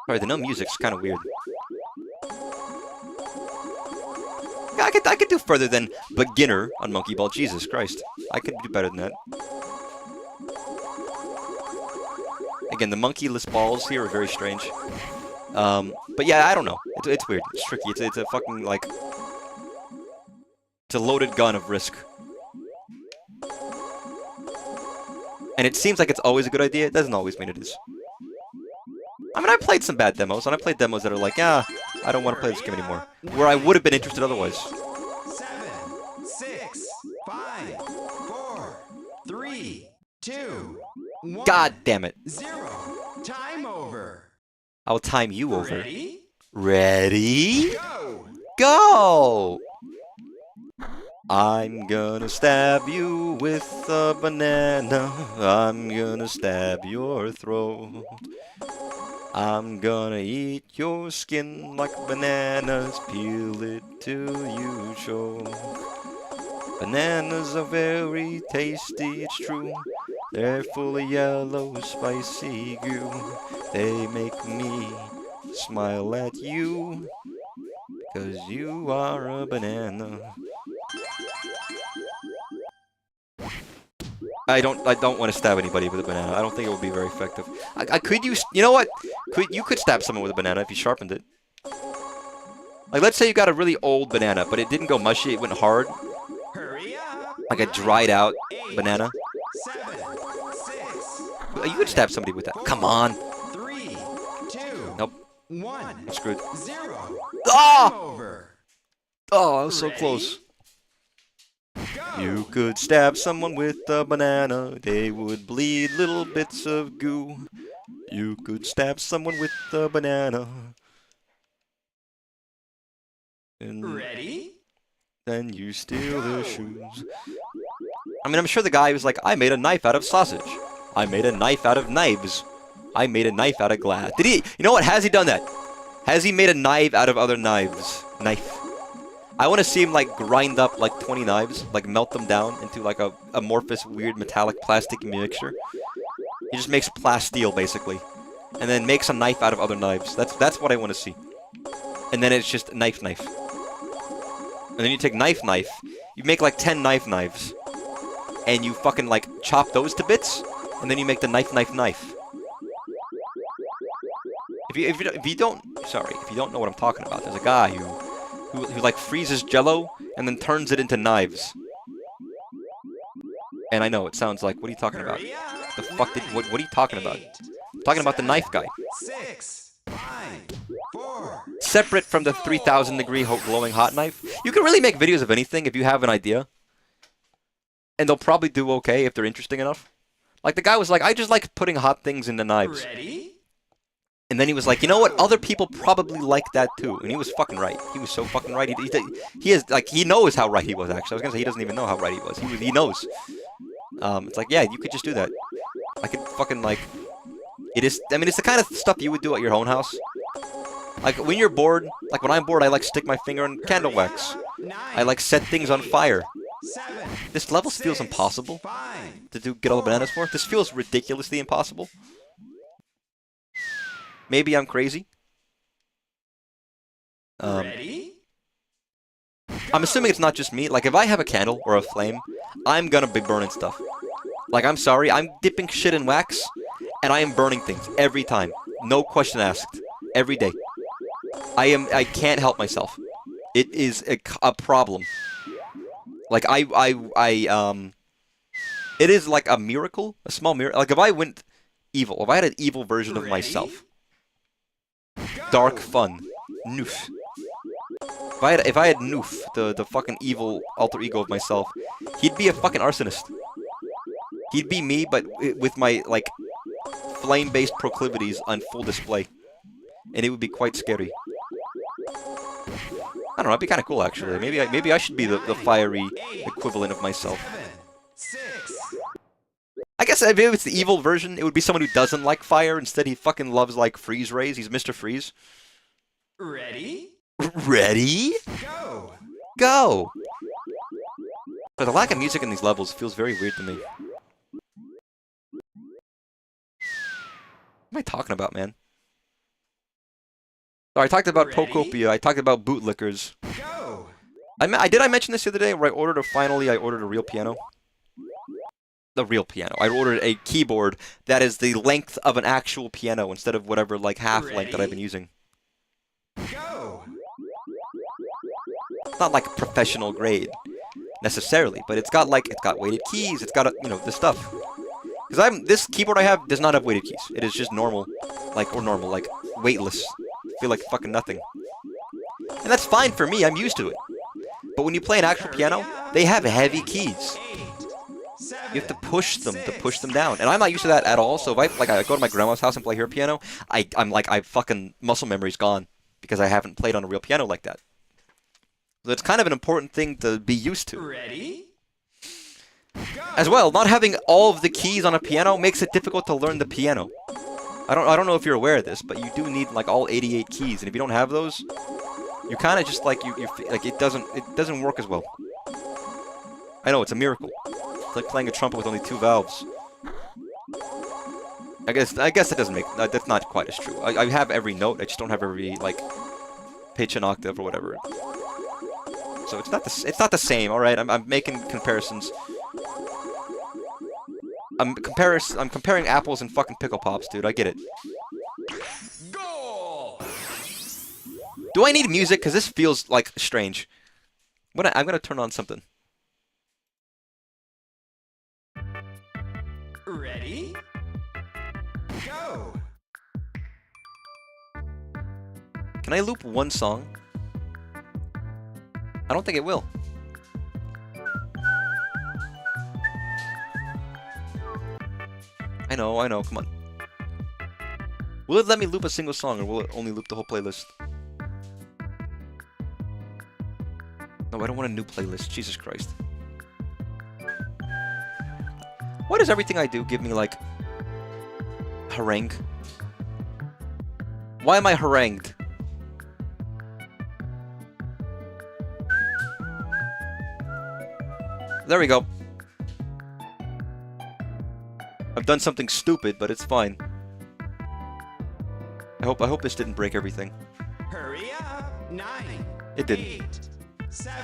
Sorry, the no music's kind of weird. Yeah, I could do further than beginner on Monkey Ball. Jesus Christ. I could do better than that. Again, the monkeyless balls here are very strange. But yeah, I don't know. It's weird. It's tricky. It's a fucking, like... It's a loaded gun of risk. And it seems like it's always a good idea. It doesn't always mean it is. I mean, I played some bad demos, and I played demos that are like, I don't want to play this game anymore. Where I would have been interested otherwise. 7, 6, 5, 4, 3, 2, 1. God damn it. 0. Time over. I'll time you over. Ready? Ready? Go! Go! I'm gonna stab you with a banana. I'm gonna stab your throat. I'm gonna eat your skin like bananas, peel it till you choke. Bananas are very tasty, it's true. They're full of yellow, spicy goo. They make me smile at you, 'cause you are a banana. I don't want to stab anybody with a banana. I don't think it would be very effective. I could use, you know what? You could stab someone with a banana if you sharpened it. Like, let's say you got a really old banana, but it didn't go mushy, it went hard. Hurry up! Like a dried out 8, banana. 7, 6, You could stab somebody with that. Come on. 3, 2, Nope. 1. I'm screwed. 0. Ah! Time over. Oh, I was so Ready? close. You Go. could stab someone with a banana, they would bleed little bits of goo. You could stab someone with a banana, and Ready? then you steal their Go. shoes. I mean, I'm sure the guy was like, I made a knife out of sausage. I made a knife out of knives. I made a knife out of glass. Did he? You know what? Has he done that? Has he made a knife out of other knives? Knife. I want to see him like grind up like 20 knives, like melt them down into like a amorphous, weird metallic plastic mixture. He just makes plasteel basically, and then makes a knife out of other knives. That's what I want to see. And then it's just knife. And then you take knife. You make like 10 knives, and you fucking like chop those to bits, and then you make the knife. If you don't know what I'm talking about, there's a guy who like freezes Jello and then turns it into knives. And I know it sounds like, what are you talking about? Hurry up. The fuck did what are you talking about? 8, I'm talking about the knife guy. 6, 5, 4. Separate from the 3,000 degree glowing hot knife. You can really make videos of anything if you have an idea. And they'll probably do okay if they're interesting enough. Like the guy was like, I just like putting hot things into knives. Ready? And then he was like, you know what? Other people probably like that too. And he was fucking right. He was so fucking right. He is like, he knows how right he was. Actually, I was gonna say he doesn't even know how right he was. He knows. It's like, yeah, you could just do that. I could fucking like. It is. I mean, it's the kind of stuff you would do at your own house. Like when you're bored. Like when I'm bored, I like stick my finger in candle wax. I like set things on fire. 7, This level feels 6, impossible 5. to get all the bananas for. This feels ridiculously impossible. Maybe I'm crazy. Ready? I'm assuming it's not just me. Like, if I have a candle or a flame, I'm gonna be burning stuff. Like, I'm sorry, I'm dipping shit in wax, and I am burning things every time. No question asked. Every day. I can't help myself. It is a problem. Like, it is like a miracle, a small miracle. Like, if I went evil, if I had an evil version of myself, dark fun, Noof. If I had Noof, the fucking evil alter ego of myself, he'd be a fucking arsonist. He'd be me, but with my like flame-based proclivities on full display, and it would be quite scary. I don't know. It'd be kind of cool actually. Maybe I should be the fiery equivalent of myself. 7, 6. I guess if it's the evil version, it would be someone who doesn't like fire. Instead, he fucking loves like freeze rays. He's Mr. Freeze. Ready? Ready? Go. Go! But the lack of music in these levels feels very weird to me. What am I talking about, man? So I talked about Ready? Pocopia. I talked about bootlickers. Go. Did I mention this the other day where I ordered a real piano? The real piano. I ordered a keyboard that is the length of an actual piano instead of whatever like half length that I've been using. Go. It's not like professional grade necessarily, but it's got weighted keys. It's got this stuff. Because this keyboard I have does not have weighted keys. It is just normal, like weightless. Feel like fucking nothing. And that's fine for me. I'm used to it. But when you play an actual piano, they have heavy keys. 8, 7. You have to push them down. And I'm not used to that at all. So if I go to my grandma's house and play her piano, I fucking muscle memory's gone because I haven't played on a real piano like that. So it's kind of an important thing to be used to. Ready? Go. As well, not having all of the keys on a piano makes it difficult to learn the piano. I don't know if you're aware of this, but you do need like all 88 keys, and if you don't have those, you kind of just like it doesn't work as well. I know, it's a miracle. It's like playing a trumpet with only 2 valves. I guess that doesn't make that's not quite as true. I have every note, I just don't have every like pitch and octave or whatever. So it's not the same. All right, I'm making comparisons. I'm comparing apples and fucking pickle pops, dude. I get it. Goal. Do I need music? Because this feels like strange. I'm gonna turn on something. Ready? Go. Can I loop one song? I don't think it will. I know, come on. Will it let me loop a single song, or will it only loop the whole playlist? No, I don't want a new playlist. Jesus Christ. Why does everything I do give me, like, harangue? Why am I harangued? There we go. I've done something stupid, but it's fine. I hope this didn't break everything. Hurry up. 9. It didn't. 8, 7,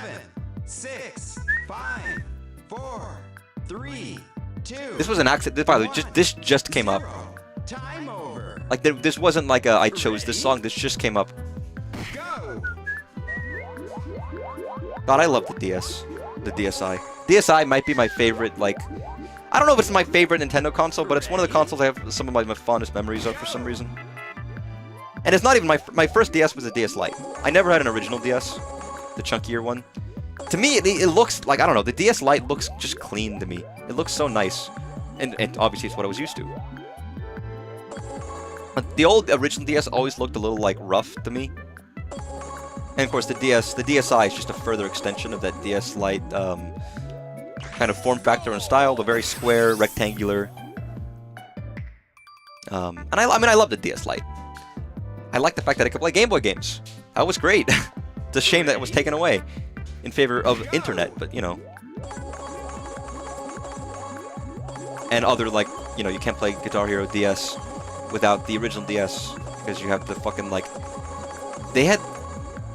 6, 5, 4, 3, 2. This was an accident. By the way, this just came up. 0. Time over. Like, this wasn't like I chose this song. This just came up. Go. God, I love the DS. The DSi. DSi might be my favorite, like... I don't know if it's my favorite Nintendo console, but it's one of the consoles I have some of my fondest memories of for some reason. And it's not even my first DS was a DS Lite. I never had an original DS. The chunkier one. To me, it looks like, I don't know, the DS Lite looks just clean to me. It looks so nice. And obviously it's what I was used to. But the old original DS always looked a little, like, rough to me. And of course the DSi is just a further extension of that DS Lite kind of form factor and style. The very square, rectangular. And I love the DS Lite. I like the fact that I could play Game Boy games. That was great. It's a shame that it was taken away in favor of internet, but you know. And other, like, you know, you can't play Guitar Hero DS without the original DS because you have the fucking, like, they had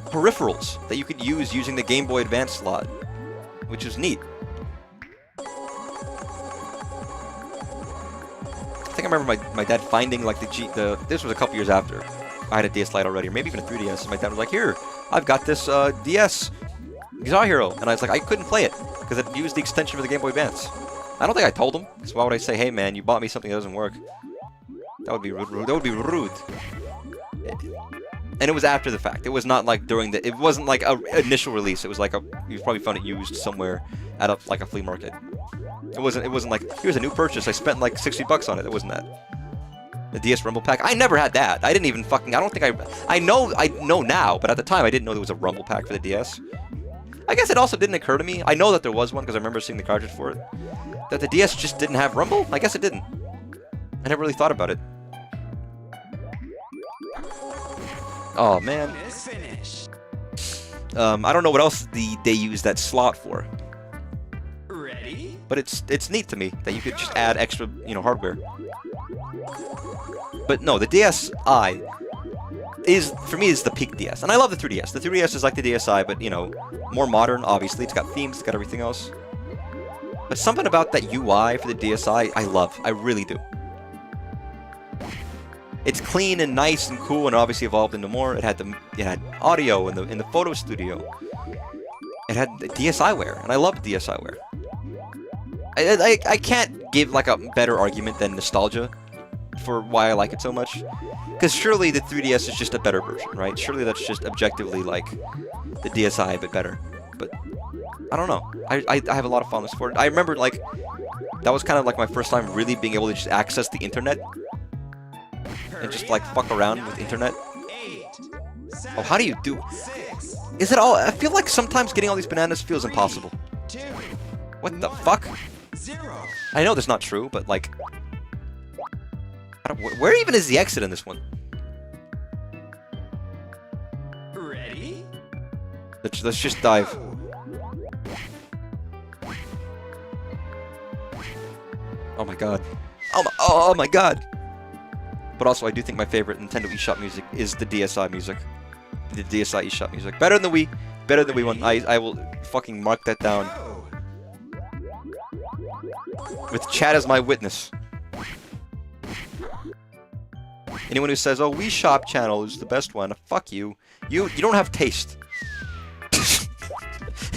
peripherals that you could use using the Game Boy Advance slot, which is neat. I think I remember my dad finding, like, this was a couple years after I had a DS Lite already, or maybe even a 3DS, and my dad was like, here, I've got this DS Guitar Hero, and I was like, I couldn't play it because it used the extension for the Game Boy Advance. I don't think I told him, because why would I say, hey man, you bought me something that doesn't work? That would be rude. That would be rude. And it was after the fact. It was not like during the. It wasn't like a initial release. It was like you probably found it used somewhere at a flea market. It wasn't like, here's a new purchase. I spent like $60 on it. It wasn't that. The DS Rumble Pack. I never had that. I didn't even fucking. I don't think I know now, but at the time I didn't know there was a Rumble Pack for the DS. I guess it also didn't occur to me. I know that there was one because I remember seeing the cartridge for it. That the DS just didn't have Rumble. I guess it didn't. I never really thought about it. Oh man. I don't know what else they use that slot for. Ready? But it's neat to me that you could just add extra, you know, hardware. But no, the DSi is, for me, is the peak DS. And I love the 3DS. The 3DS is like the DSi, but, you know, more modern, obviously. It's got themes, it's got everything else. But something about that UI for the DSi, I love. I really do. It's clean and nice and cool, and obviously evolved into more. It had audio in the photo studio. It had the DSiWare, and I love DSiWare. I can't give like a better argument than nostalgia for why I like it so much. Because surely the 3DS is just a better version, right? Surely that's just objectively like the DSi, but better. But I don't know. I have a lot of fondness for it. I remember like that was kind of like my first time really being able to just access the internet. And just like fuck around with internet. Oh, how do you do? Is it all? I feel like sometimes getting all these bananas feels impossible. What the fuck? I know that's not true, but like, where even is the exit in this one? Ready? Let's just dive. Oh my god. Oh my god. But also, I do think my favorite Nintendo eShop music is the DSi music. The DSi eShop music. Better than the Wii. Better than the Wii one. I will fucking mark that down. With chat as my witness. Anyone who says, oh, Wii Shop channel is the best one, fuck you. You don't have taste.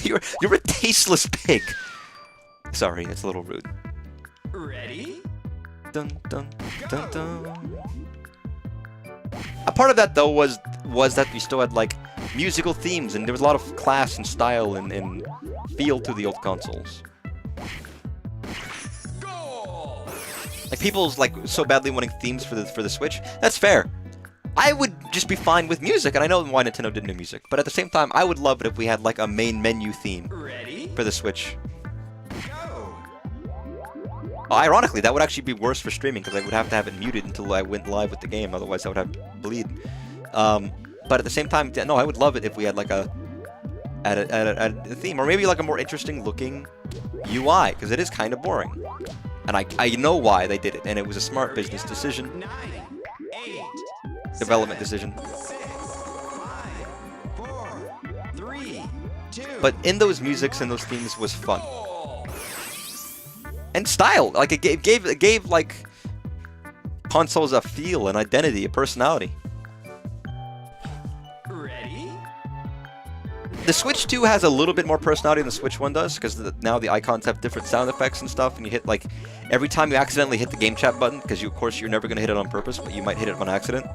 You're a tasteless pig. Sorry, it's a little rude. Ready? Dun dun dun dun. A part of that though was that we still had like musical themes, and there was a lot of class and style and feel to the old consoles. Goal! Like people's like so badly wanting themes for the Switch. That's fair. I would just be fine with music, and I know why Nintendo didn't do music, but at the same time, I would love it if we had like a main menu theme for the Switch. Ironically, that would actually be worse for streaming because I would have to have it muted until I went live with the game. Otherwise, I would have bleed. But at the same time, no, I would love it if we had like a theme, or maybe like a more interesting looking UI, because it is kind of boring. And I know why they did it, and it was a smart business decision, development decision. But in those musics and those themes was fun. And style, like it gave like consoles a feel, an identity, a personality. Ready? The Switch 2 has a little bit more personality than the Switch 1 does, because now the icons have different sound effects and stuff, and you hit like every time you accidentally hit the game chat button, because of course you're never gonna hit it on purpose, but you might hit it on accident,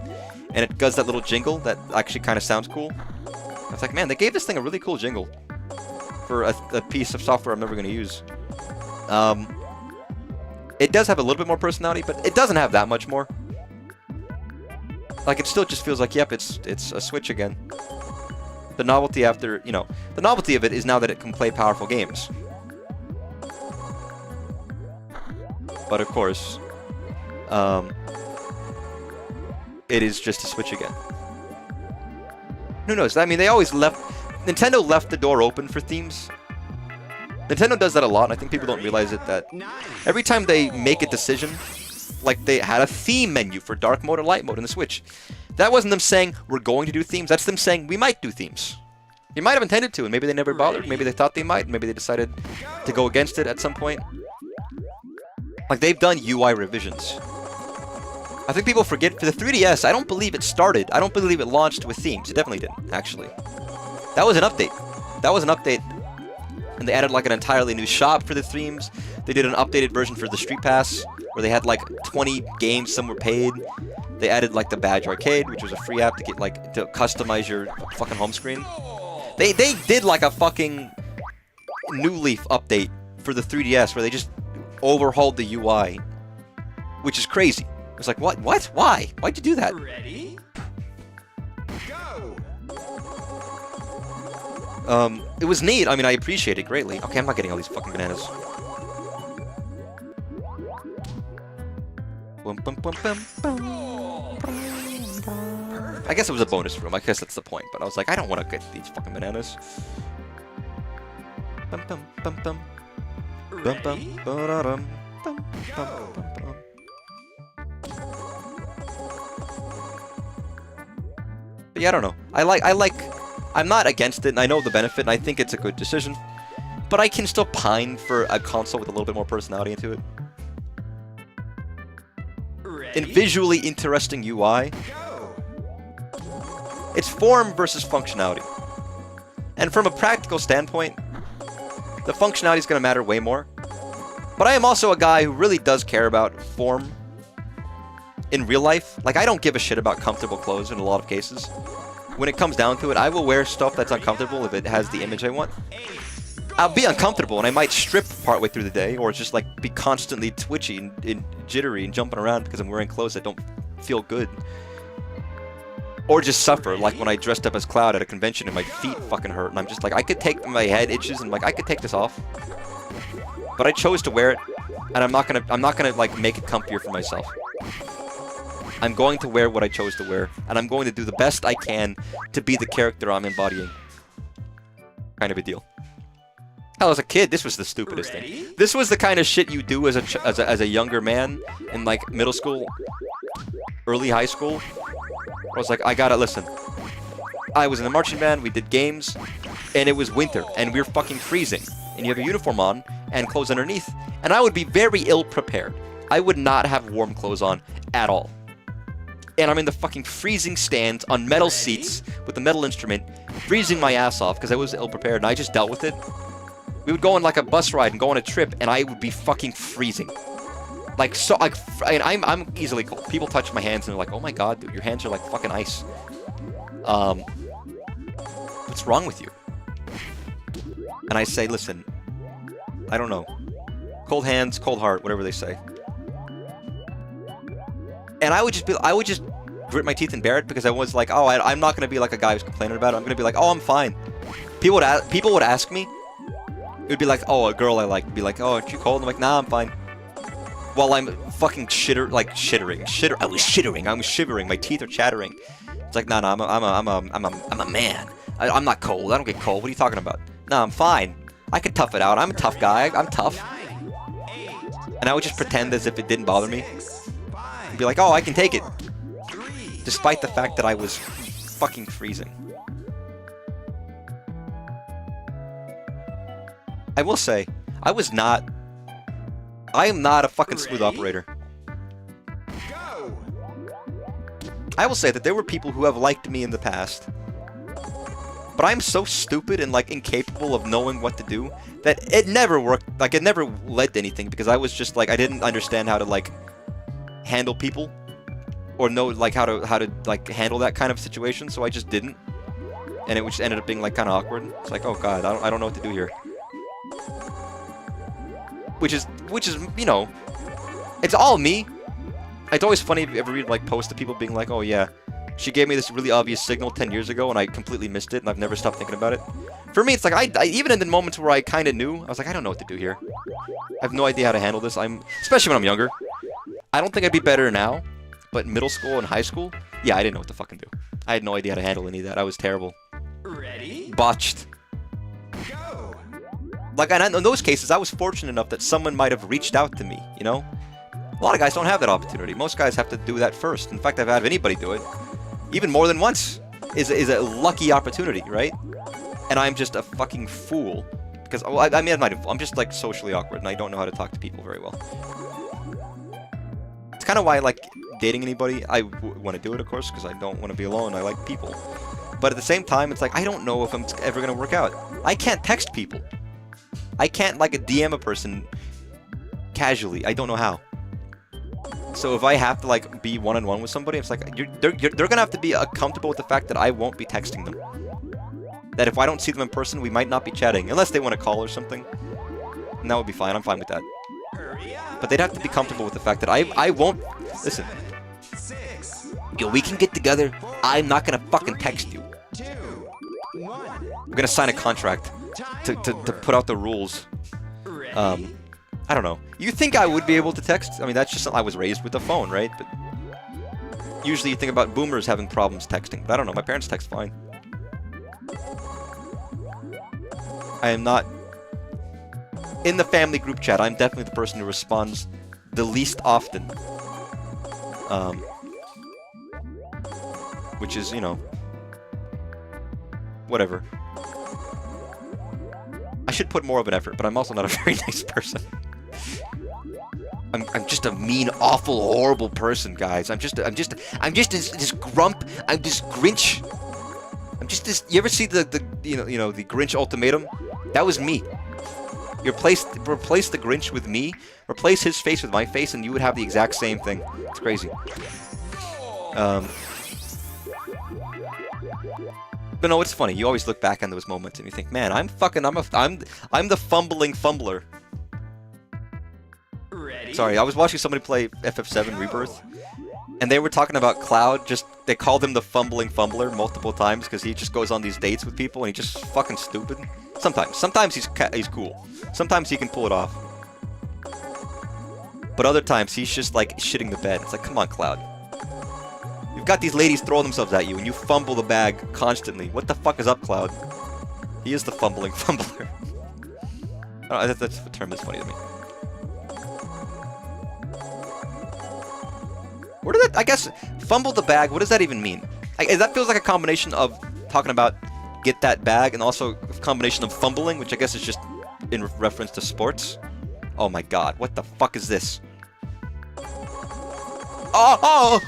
and it does that little jingle that actually kind of sounds cool. I was like, man, they gave this thing a really cool jingle for a piece of software I'm never gonna use. It does have a little bit more personality, but it doesn't have that much more. Like, it still just feels like, yep, it's a Switch again. The novelty after, you know, the novelty of it is now that it can play powerful games. But of course, it is just a Switch again. Who knows? I mean, Nintendo left the door open for themes. Nintendo does that a lot, and I think people don't realize it, that every time they make a decision, like they had a theme menu for dark mode or light mode in the Switch. That wasn't them saying, we're going to do themes, that's them saying, we might do themes. They might have intended to, and maybe they never bothered, maybe they thought they might, maybe they decided to go against it at some point. Like, they've done UI revisions. I think people forget, for the 3DS, I don't believe it started, I don't believe it launched with themes. It definitely didn't, actually. That was an update. That was an update. And they added like an entirely new shop for the themes. They did an updated version for the Street Pass, where they had like 20 games, some were paid. They added like the Badge Arcade, which was a free app to get like to customize your fucking home screen. They did like a fucking New Leaf update for the 3DS, where they just overhauled the UI, which is crazy. It's like, what? Why? Why'd you do that? Ready? Go! It was neat. I mean, I appreciate it greatly. Okay, I'm not getting all these fucking bananas. I guess it was a bonus room. I guess that's the point. But I was like, I don't want to get these fucking bananas. Ready? But yeah, I don't know. I'm not against it, and I know the benefit, and I think it's a good decision. But I can still pine for a console with a little bit more personality into it. Ready? In visually interesting UI. It's form versus functionality. And from a practical standpoint, the functionality is going to matter way more. But I am also a guy who really does care about form in real life. Like, I don't give a shit about comfortable clothes in a lot of cases. When it comes down to it, I will wear stuff that's uncomfortable if it has the image I want. I'll be uncomfortable, and I might strip partway through the day, or just like be constantly twitchy and jittery and jumping around because I'm wearing clothes that don't feel good. Or just suffer, like when I dressed up as Cloud at a convention and my feet fucking hurt, and I'm just like, I could take my head itches, and like, I could take this off. But I chose to wear it, and I'm not gonna like make it comfier for myself. I'm going to wear what I chose to wear, and I'm going to do the best I can to be the character I'm embodying. Kind of a deal. Hell, as a kid, this was the stupidest thing. This was the kind of shit you do as a younger man in like middle school, early high school. I was like, I gotta listen. I was in the marching band, we did games, and it was winter, and we were fucking freezing. And you have a uniform on, and clothes underneath, and I would be very ill-prepared. I would not have warm clothes on at all. And I'm in the fucking freezing stands on metal seats with a metal instrument, freezing my ass off because I was ill-prepared, and I just dealt with it. We would go on like a bus ride and go on a trip, and I would be fucking freezing. Like, so, like, I'm easily cold. People touch my hands, and they're like, oh my god, dude, your hands are like fucking ice. What's wrong with you? And I say, listen, I don't know. Cold hands, cold heart, whatever they say. And I would just grit my teeth and bear it because I was like, oh, I'm not gonna be like a guy who's complaining about it. I'm gonna be like, oh, I'm fine. People would ask me. It would be like, oh, a girl I like would be like, oh, aren't you cold? I'm like, nah, I'm fine. While I'm fucking shivering. I was shivering. My teeth are chattering. It's like, nah, I'm a man. I'm not cold. I don't get cold. What are you talking about? Nah, I'm fine. I can tough it out. I'm a tough guy. I'm tough. And I would just pretend as if it didn't bother me. And be like, oh, I can take it. Despite the fact that I was fucking freezing. I will say, I am not a fucking smooth operator. I will say that there were people who have liked me in the past. But I'm so stupid and, like, incapable of knowing what to do that it never worked. Like, it never led to anything because I was just, like, I didn't understand how to, like, handle people. Or know, like, how to like, handle that kind of situation, so I just didn't. And it just ended up being, like, kind of awkward. It's like, oh, God, I don't know what to do here. Which is, you know, it's all me. It's always funny if you ever read, like, posts of people being like, oh, yeah, she gave me this really obvious signal 10 years ago, and I completely missed it, and I've never stopped thinking about it. For me, it's like, I even in the moments where I kind of knew, I was like, I don't know what to do here. I have no idea how to handle this. Especially when I'm younger. I don't think I'd be better now, but middle school and high school, yeah, I didn't know what to fucking do. I had no idea how to handle any of that. I was terrible. Ready? Botched. Go. Like, and in those cases, I was fortunate enough that someone might have reached out to me, you know? A lot of guys don't have that opportunity. Most guys have to do that first. In fact, I've had anybody do it. Even more than once is a lucky opportunity, right? And I'm just a fucking fool. Because, well, I mean, I'm just, like, socially awkward, and I don't know how to talk to people very well. It's kind of why I like dating anybody. I want to do it, of course, because I don't want to be alone. I like people. But at the same time, it's like, I don't know if I'm ever going to work out. I can't text people. I can't, like, DM a person casually. I don't know how. So if I have to, like, be one-on-one with somebody, it's like, they're gonna have to be comfortable with the fact that I won't be texting them. That if I don't see them in person, we might not be chatting. Unless they want to call or something. And that would be fine. I'm fine with that. But they'd have to be comfortable with the fact that I won't... Listen. Yo, we can get together. I'm not gonna fucking text you. We're gonna sign a contract to put out the rules. I don't know. You think I would be able to text? I mean, that's just something I was raised with a phone, right? But usually you think about boomers having problems texting. But I don't know. My parents text fine. I am not... In the family group chat, I'm definitely the person who responds the least often. Which is, you know... Whatever. I should put more of an effort, but I'm also not a very nice person. I'm just a mean, awful, horrible person, guys. I'm just this grump. I'm this Grinch. I'm just this. You ever see the Grinch ultimatum? That was me. Replace the Grinch with me. Replace his face with my face, and you would have the exact same thing. It's crazy. But no, it's funny. You always look back on those moments and you think, man, I'm the fumbling fumbler. Ready? Sorry, I was watching somebody play FF7 Rebirth, and they were talking about Cloud. They called him the fumbling fumbler multiple times because he just goes on these dates with people and he's just fucking stupid. Sometimes he's cool. Sometimes he can pull it off. But other times he's just like shitting the bed. It's like, come on, Cloud. You've got these ladies throwing themselves at you and you fumble the bag constantly. What the fuck is up, Cloud? He is the fumbling fumbler. I don't know, that's the term that's funny to me. I guess, fumble the bag, what does that even mean? That feels like a combination of talking about get that bag and also a combination of fumbling, which I guess is just in reference to sports. Oh my god, what the fuck is this? Oh!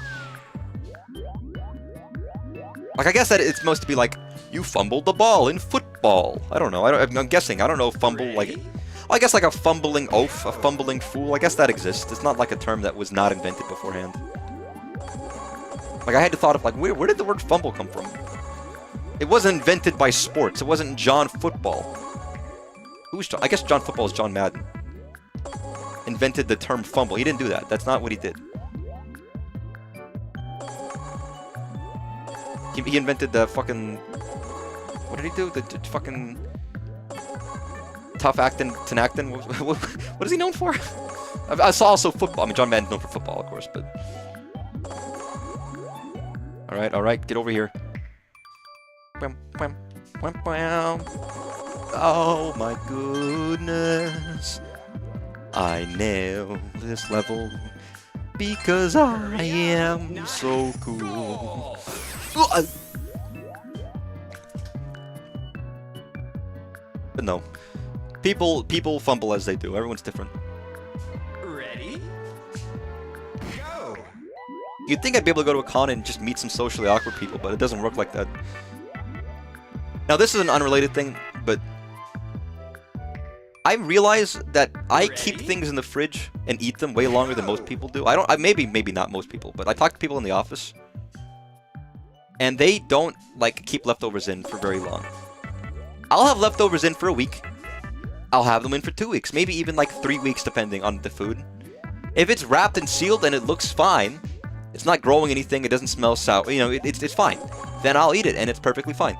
Like, I guess that it's supposed to be like, you fumbled the ball in football. I don't know, I'm guessing, I don't know, fumble, like... Well, I guess like a fumbling oaf, a fumbling fool, I guess that exists. It's not like a term that was not invented beforehand. Like, I had to thought of, like, where did the word fumble come from? It wasn't invented by sports. It wasn't John Football. Who's John? I guess John Football is John Madden. Invented the term fumble. He didn't do that. That's not what he did. He invented the fucking... What did he do? The fucking... Tough actin, tenactin? What is he known for? I saw also football. I mean, John Madden's known for football, of course, but... Alright, get over here. Oh my goodness. I nailed this level because I am so cool. But no. People fumble as they do. Everyone's different. Ready? Go! You'd think I'd be able to go to a con and just meet some socially awkward people, but it doesn't work like that. Now, this is an unrelated thing, but I realize that I keep things in the fridge and eat them way longer than most people do. Maybe not most people, but I talk to people in the office, and they don't, like, keep leftovers in for very long. I'll have leftovers in for a week. I'll have them in for 2 weeks, maybe even like 3 weeks, depending on the food. If it's wrapped and sealed and it looks fine, it's not growing anything, it doesn't smell sour, you know, it's fine. Then I'll eat it, and it's perfectly fine.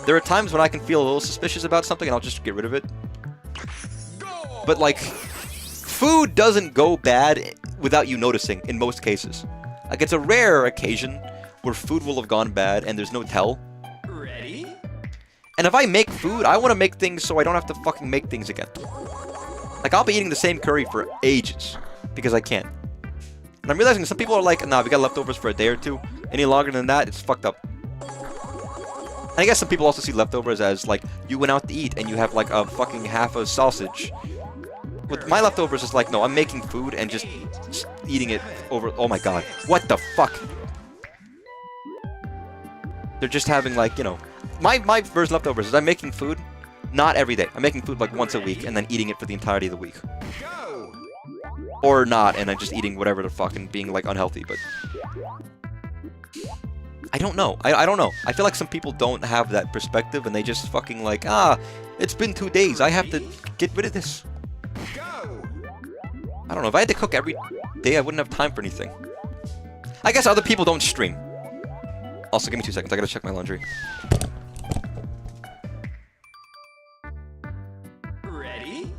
There are times when I can feel a little suspicious about something, and I'll just get rid of it. But, like, food doesn't go bad without you noticing, in most cases. Like, it's a rare occasion where food will have gone bad, and there's no tell. Ready? And if I make food, I want to make things so I don't have to fucking make things again. Like, I'll be eating the same curry for ages, because I can. And I'm realizing some people are like, nah, we got leftovers for a day or two. Any longer than that, it's fucked up. And I guess some people also see leftovers as, like, you went out to eat and you have, like, a fucking half a sausage. With my leftovers, it's like, no, I'm making food and just eating it over... Oh my god. What the fuck? They're just having, like, you know... My version of leftovers is I'm making food, not every day. I'm making food, like, once a week and then eating it for the entirety of the week. Go! Or not, and I'm just eating whatever the fuck and being, like, unhealthy, but... I don't know. I don't know. I feel like some people don't have that perspective, and they just fucking like, it's been 2 days. I have to get rid of this. Go! I don't know. If I had to cook every day, I wouldn't have time for anything. I guess other people don't stream. Also, give me 2 seconds. I gotta check my laundry. Ready?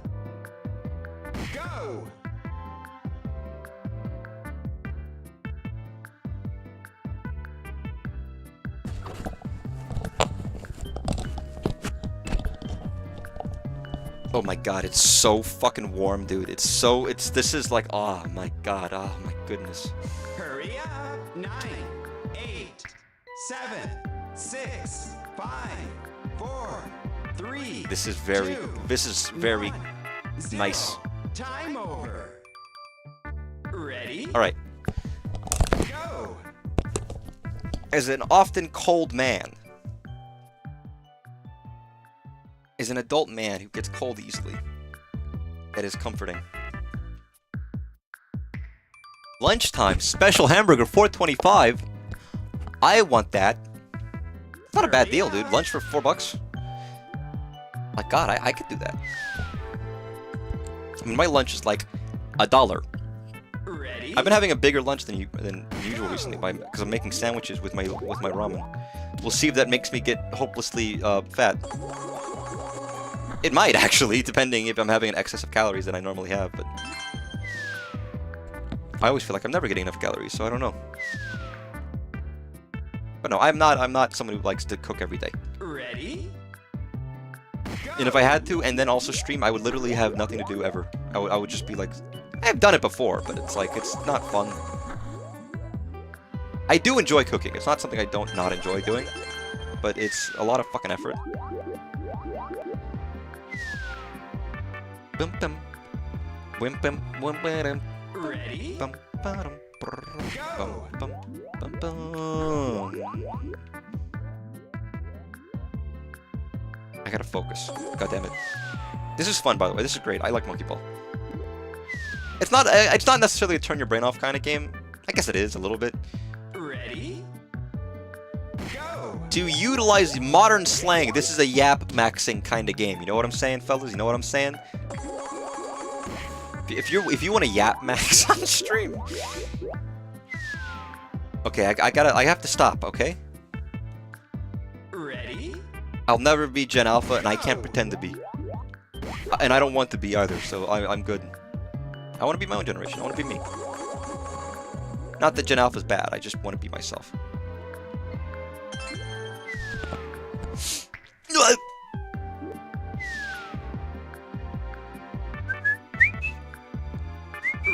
Go! Oh my god, it's so fucking warm, dude. This is like, oh my god, oh my goodness. Hurry up! 9, 8, 7, 6, 5, 4, 3. This is very 1, 0. nice. Time over. Ready? Alright. Go! As an often cold man, is an adult man who gets cold easily. That is comforting. Lunchtime, special hamburger, $4.25. I want that. It's not a bad deal, dude. Lunch for $4. My god, I could do that. I mean, my lunch is like $1. Ready? I've been having a bigger lunch than usual recently because I'm making sandwiches with my ramen. We'll see if that makes me get hopelessly fat. It might, actually, depending if I'm having an excess of calories than I normally have, but... I always feel like I'm never getting enough calories, so I don't know. But no, I'm not someone who likes to cook every day. Ready? Go! And if I had to, and then also stream, I would literally have nothing to do ever. I would just be like... I've done it before, but it's like, it's not fun. I do enjoy cooking. It's not something I don't not enjoy doing, but it's a lot of fucking effort. Bum bum. Bum bum bum bum. Ready? Bum bum bum bum bum bum. I gotta focus. God damn it. This is fun, by the way. This is great. I like Monkey Ball. It's not necessarily a turn your brain off kind of game. I guess it is a little bit. Ready? Go! To utilize modern slang, this is a yap maxing kind of game. You know what I'm saying, fellas? You know what I'm saying? If you want to yap max on stream. Okay, I have to stop, okay? I'll never be Gen Alpha, and I can't pretend to be. And I don't want to be either, so I'm good. I want to be my own generation. I want to be me. Not that Gen Alpha's bad, I just want to be myself.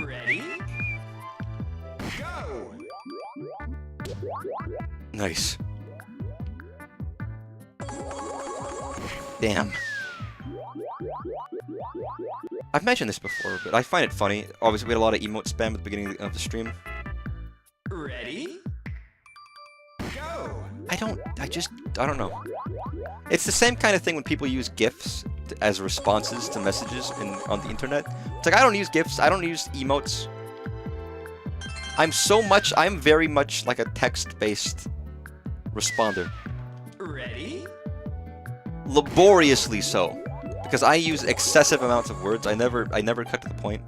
Ready? Go! Nice. Damn. I've mentioned this before, but I find it funny. Obviously, we had a lot of emote spam at the beginning of the stream. Ready? Go! I don't know. It's the same kind of thing when people use GIFs as responses to messages on the internet. It's like, I don't use GIFs, I don't use emotes. I'm very much like a text-based responder. Ready? Laboriously so. Because I use excessive amounts of words, I never cut to the point.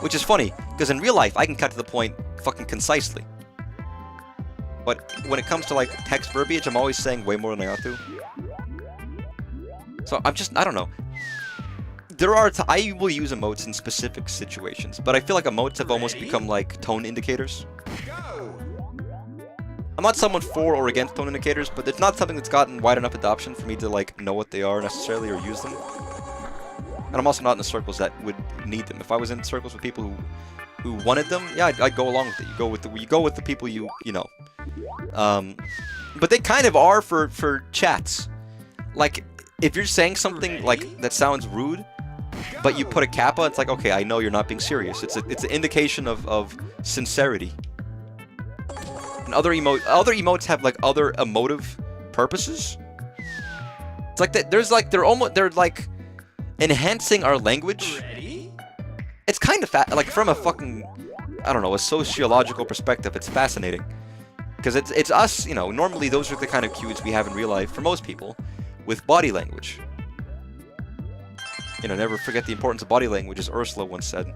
Which is funny, because in real life, I can cut to the point fucking concisely. But when it comes to, like, text verbiage, I'm always saying way more than I ought to. So I don't know. I will use emotes in specific situations, but I feel like emotes have almost become like tone indicators. Go! I'm not someone for or against tone indicators, but it's not something that's gotten wide enough adoption for me to, like, know what they are necessarily or use them. And I'm also not in the circles that would need them. If I was in circles with people who wanted them, yeah, I'd go along with it. You go with the people you know. But they kind of are for chats. Like, if you're saying something like that sounds rude, but you put a kappa, it's like, okay, I know you're not being serious. It's an indication of sincerity. And other emotes have like other emotive purposes. It's like that. They're like enhancing our language. Ready? It's kind of like from a fucking, I don't know, a sociological perspective. It's fascinating because it's us. You know, normally those are the kind of cues we have in real life for most people with body language. You know, never forget the importance of body language, as Ursula once said.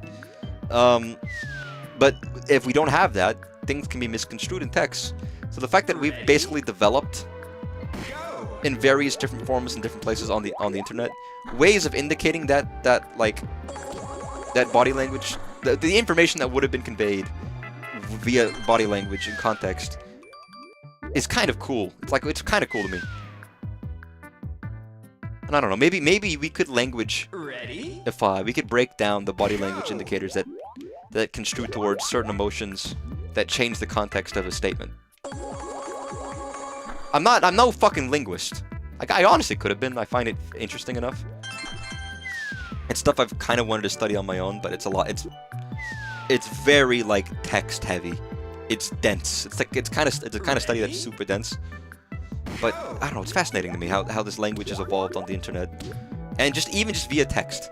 But if we don't have that, things can be misconstrued in text. So the fact that we've basically developed in various different forms in different places on the internet ways of indicating that body language, the information that would have been conveyed via body language and context is kind of cool. It's kind of cool to me. And I don't know, maybe we could we could break down the body language indicators that construe towards certain emotions that change the context of a statement. I'm no fucking linguist. Like, I honestly could have been. I find it interesting enough. It's stuff I've kind of wanted to study on my own, but it's a lot. It's very like text heavy. It's dense. It's a kind of study that's super dense. But I don't know. It's fascinating to me how this language has evolved on the internet, and even just via text,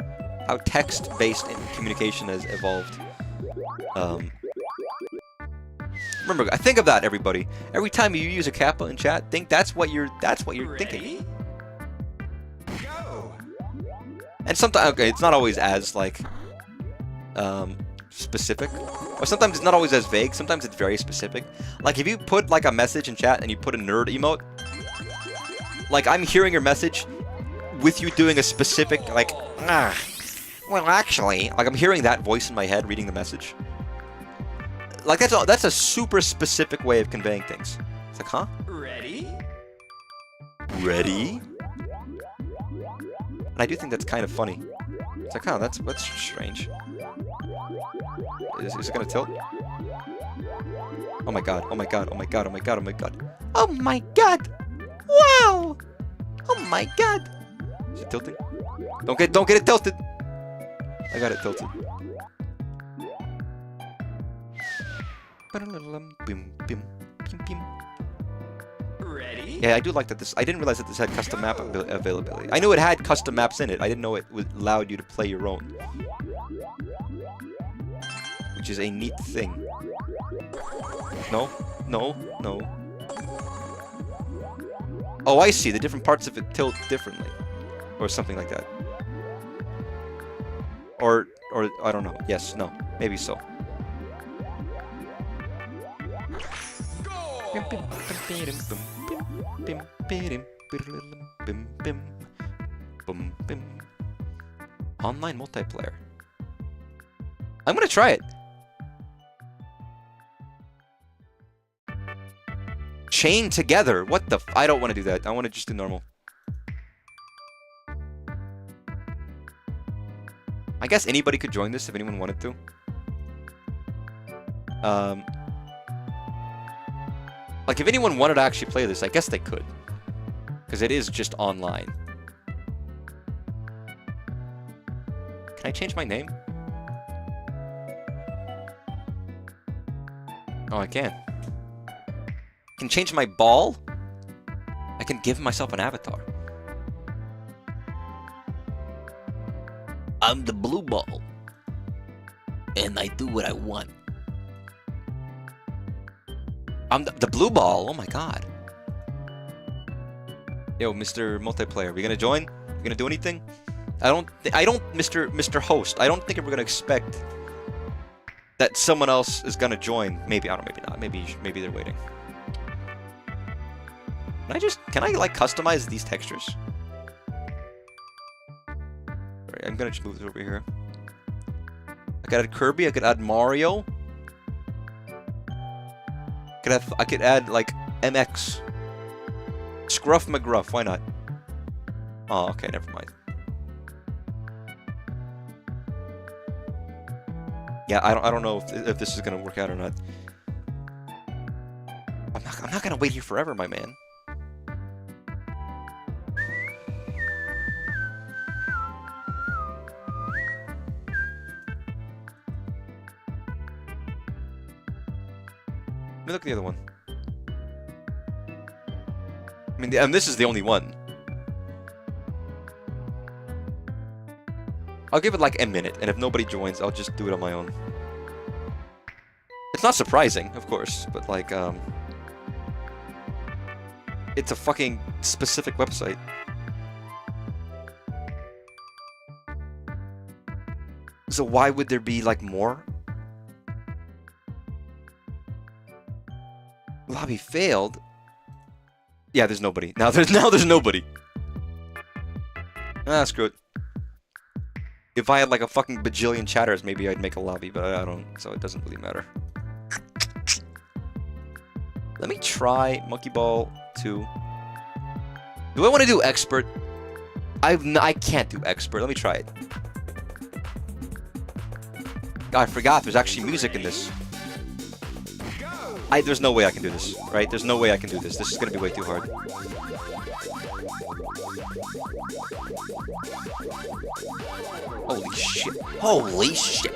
how text-based communication has evolved. Remember, I think of that, everybody. Every time you use a kappa in chat, think that's what you're thinking. Go! And sometimes, okay, it's not always as like specific, or sometimes it's not always as vague. Sometimes it's very specific. Like if you put like a message in chat and you put a nerd emote, like I'm hearing your message with you doing a specific like, well actually, like I'm hearing that voice in my head reading the message. Like that's a super specific way of conveying things. It's like, huh? Ready? Ready? And I do think that's kind of funny. It's like, huh, that's strange. Is it gonna tilt? Oh my god, oh my god, oh my god, oh my god, oh my god. Oh my god! Wow! Oh my god! Is it tilting? Don't get it tilted! I got it tilted. Ready? Yeah, I do like that I didn't realize that this had custom map availability. I knew it had custom maps in it. I didn't know it allowed you to play your own. Which is a neat thing. No. Oh, I see. The different parts of it tilt differently. Or something like that. Or I don't know. Yes, no. Maybe so. Bim, bim, bim, bim, bim, bim, bim. Online multiplayer. I'm gonna try it. Chain together. What the f— I don't want to do that. I want to just do normal. I guess anybody could join this if anyone wanted to. Like if anyone wanted to actually play this, I guess they could. Because it is just online. Can I change my name? Oh, I can. I can change my ball. I can give myself an avatar. I'm the blue ball. And I do what I want. I'm the blue ball. Oh my god. Yo, Mr. Multiplayer, we gonna join? We gonna do anything? I don't, Mr. Host, I don't think we're gonna expect that someone else is gonna join. Maybe, I don't know, maybe not. Maybe they're waiting. Can I like customize these textures? Alright, I'm gonna just move this over here. I could add Kirby, I could add Mario. I could add like MX. Scruff McGruff, why not? Oh, okay, never mind. Yeah, I don't know if this is gonna work out or not. I'm not gonna wait here forever, my man. Let me look at the other one. I mean, and this is the only one. I'll give it like a minute, and if nobody joins, I'll just do it on my own. It's not surprising, of course, but like, it's a fucking specific website. So why would there be like more? Lobby failed. Yeah, there's nobody. Now there's nobody. Ah, screw it. If I had like a fucking bajillion chatters, maybe I'd make a lobby, but I don't, so it doesn't really matter. Let me try Monkey Ball 2. Do I want to do expert? I can't do expert. Let me try it. God, I forgot there's actually music in this. There's no way I can do this, right? There's no way I can do this. This is gonna be way too hard. Holy shit. Holy shit.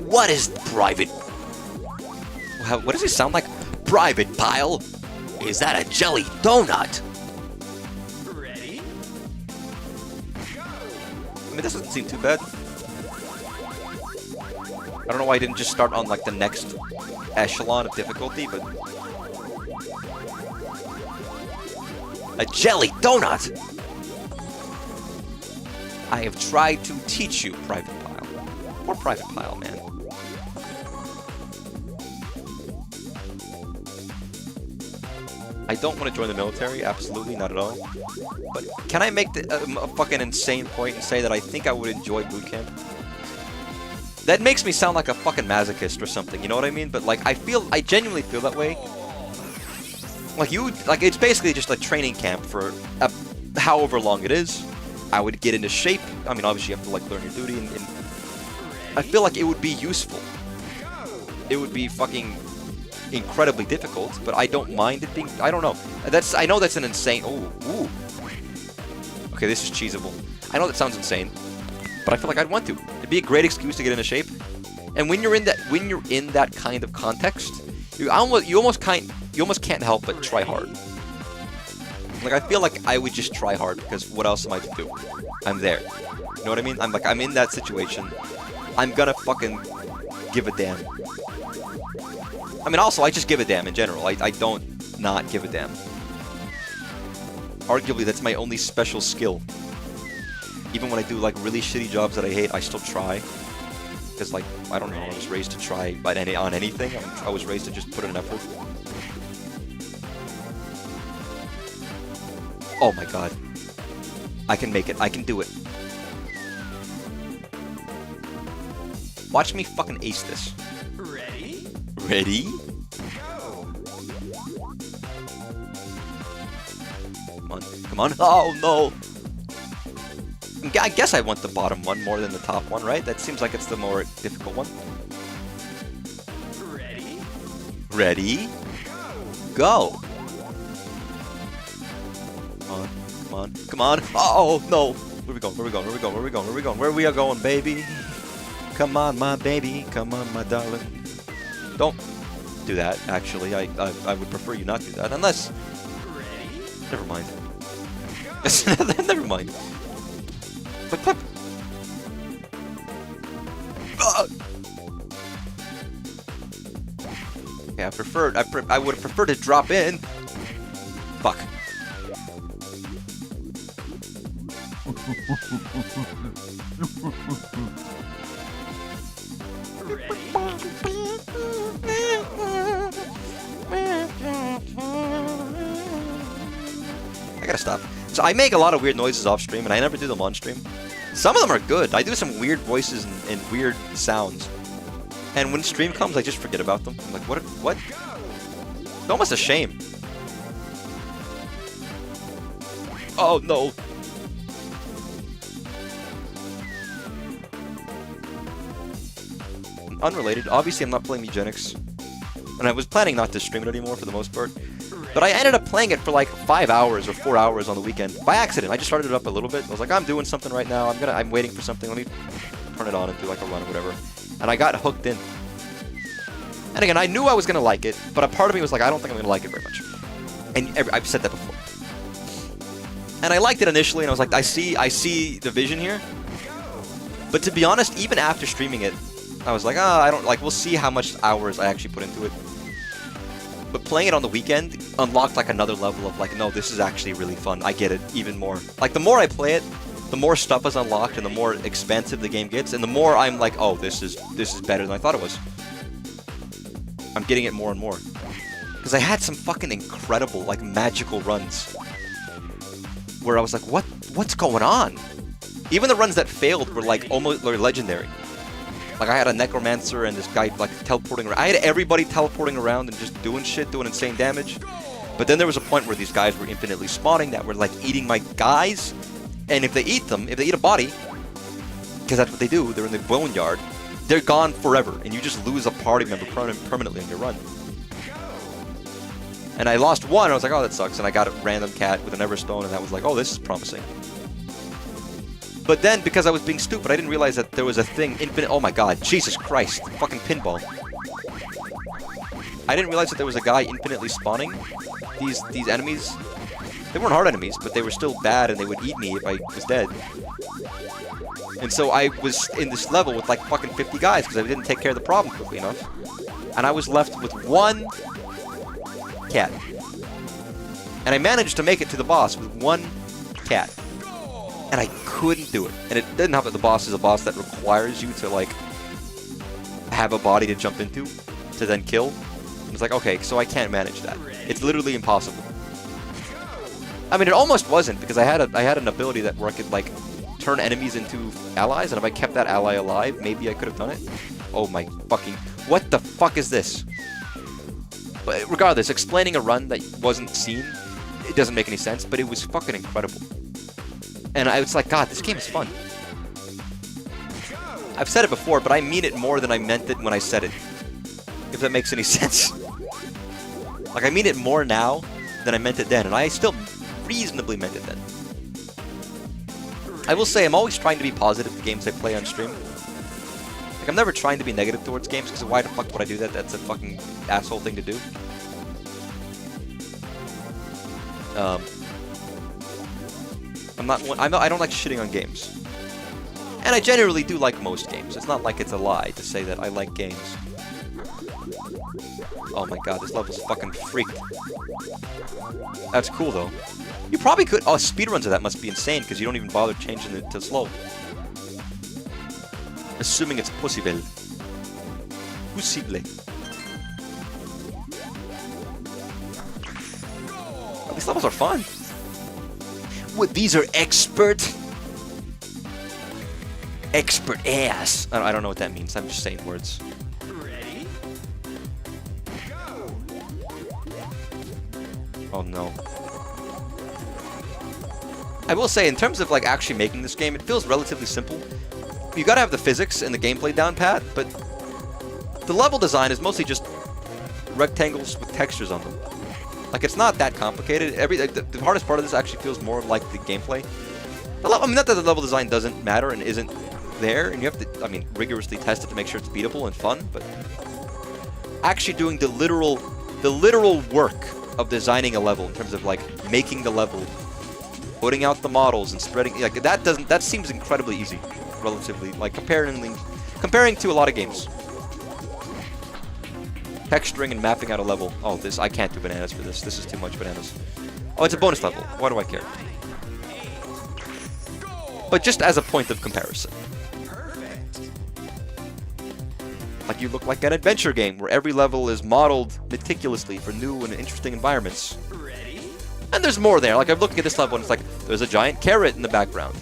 What is private? What does it sound like? Private pile? Is that a jelly donut? Ready? I mean, this doesn't seem too bad. I don't know why I didn't just start on like the next echelon of difficulty, but a jelly donut. I have tried to teach you, Private Pile. Or Private Pile, man. I don't want to join the military, absolutely not at all. But can I make a fucking insane point and say that I think I would enjoy boot camp? That makes me sound like a fucking masochist or something, you know what I mean? But like, I genuinely feel that way. Like it's basically just a training camp for however long it is. I would get into shape. I mean, obviously you have to like learn your duty, and I feel like it would be useful. It would be fucking incredibly difficult, but I don't mind it being. I don't know. I know that's an insane. Ooh. Okay, this is cheesable. I know that sounds insane, but I feel like I'd want to. It'd be a great excuse to get into shape. And when you're in that kind of context, you almost can't help but try hard. Like, I feel like I would just try hard because what else am I to do? I'm there. You know what I mean? I'm in that situation. I'm gonna fucking give a damn. I mean, also, I just give a damn in general. I don't not give a damn. Arguably, that's my only special skill. Even when I do, like, really shitty jobs that I hate, I still try. Because, like, I don't know, I was raised to try on anything. I was raised to just put in an effort. Oh my god. I can make it. I can do it. Watch me fucking ace this. Ready? Ready? Go! Come on. Come on. Oh, no. I guess I want the bottom one more than the top one, right? That seems like it's the more difficult one. Ready? Ready? Go! Go. Come on. Come on. Come on. Oh, no. Where are we going? Where are we going? Where are we going? Where are we going? Where are we going? Where we are going, baby? Come on, my baby. Come on, my darling. Don't do that, actually. I would prefer you not do that. Unless... Ready? Never mind. Never mind. Flip, flip. Okay, I would have preferred to drop in. Fuck. I gotta stop. So I make a lot of weird noises off stream, and I never do them on stream. Some of them are good. I do some weird voices and weird sounds. And when stream comes, I just forget about them. I'm like, what? It's almost a shame. Oh, no. Unrelated. Obviously, I'm not playing Eugenics. And I was planning not to stream it anymore for the most part. But I ended up playing it for like 5 hours or 4 hours on the weekend by accident. I just started it up a little bit. I was like, I'm doing something right now. I'm waiting for something. Let me turn it on and do like a run or whatever. And I got hooked in. And again, I knew I was gonna like it, but a part of me was like, I don't think I'm gonna like it very much. And I've said that before. And I liked it initially, and I was like, I see the vision here. But to be honest, even after streaming it, I was like, I don't like. We'll see how much hours I actually put into it. But playing it on the weekend unlocked like another level of like, no, this is actually really fun. I get it even more. Like the more I play it, the more stuff is unlocked and the more expansive the game gets, and the more I'm like, oh, this is better than I thought it was. I'm getting it more and more. Because I had some fucking incredible, like, magical runs. Where I was like, what's going on? Even the runs that failed were like almost legendary. Like I had a necromancer and this guy like teleporting around. I had everybody teleporting around and just doing shit, doing insane damage. But then there was a point where these guys were infinitely spawning that were like eating my guys. And if they eat them, if they eat a body, because that's what they do, they're in the boneyard, they're gone forever. And you just lose a party member permanently on your run. And I lost one, and I was like, oh, that sucks. And I got a random cat with an Everstone, and that was like, oh, this is promising. But then, because I was being stupid, I didn't realize that there was a thing, infinite... Oh my god, Jesus Christ, fucking pinball. I didn't realize that there was a guy infinitely spawning these enemies. They weren't hard enemies, but they were still bad, and they would eat me if I was dead. And so I was in this level with like fucking 50 guys, because I didn't take care of the problem quickly enough. And I was left with one cat. And I managed to make it to the boss with one cat. And I couldn't do it. And it didn't help that the boss is a boss that requires you to, like, have a body to jump into to then kill. And it's like, okay, so I can't manage that. It's literally impossible. I mean, it almost wasn't, because I had an ability that where I could, like, turn enemies into allies, and if I kept that ally alive, maybe I could have done it. Oh my fucking... What the fuck is this? But regardless, explaining a run that wasn't seen, it doesn't make any sense, but it was fucking incredible. And I was like, God, this game is fun. I've said it before, but I mean it more than I meant it when I said it. If that makes any sense. Like, I mean it more now than I meant it then, and I still reasonably meant it then. I will say, I'm always trying to be positive to games I play on stream. Like, I'm never trying to be negative towards games, because why the fuck would I do that? That's a fucking asshole thing to do. I don't like shitting on games. And I generally do like most games. It's not like it's a lie to say that I like games. Oh my god, this level's fucking freaked. That's cool though. You probably could... Oh, speedruns of that must be insane, because you don't even bother changing it to slow. Assuming it's possible. Possible. Oh, these levels are fun. What, these are expert ass. I don't know what that means. I'm just saying words. Ready? Go! Oh no. I will say, in terms of like actually making this game, it feels relatively simple. You gotta have the physics and the gameplay down pat, but the level design is mostly just rectangles with textures on them. Like, it's not that complicated. The hardest part of this actually feels more like the gameplay. I mean, not that the level design doesn't matter and isn't there, and you have to, I mean, rigorously test it to make sure it's beatable and fun, but actually doing the literal work of designing a level in terms of like making the level, putting out the models and spreading, like that seems incredibly easy, relatively, like comparing to a lot of games. Texturing and mapping out a level. Oh, I can't do bananas for this. This is too much bananas. Oh, it's a bonus level. Why do I care? But just as a point of comparison. Perfect. Like, you look like an adventure game where every level is modeled meticulously for new and interesting environments. Ready? And there's more there. Like, I'm looking at this level and it's like, there's a giant carrot in the background.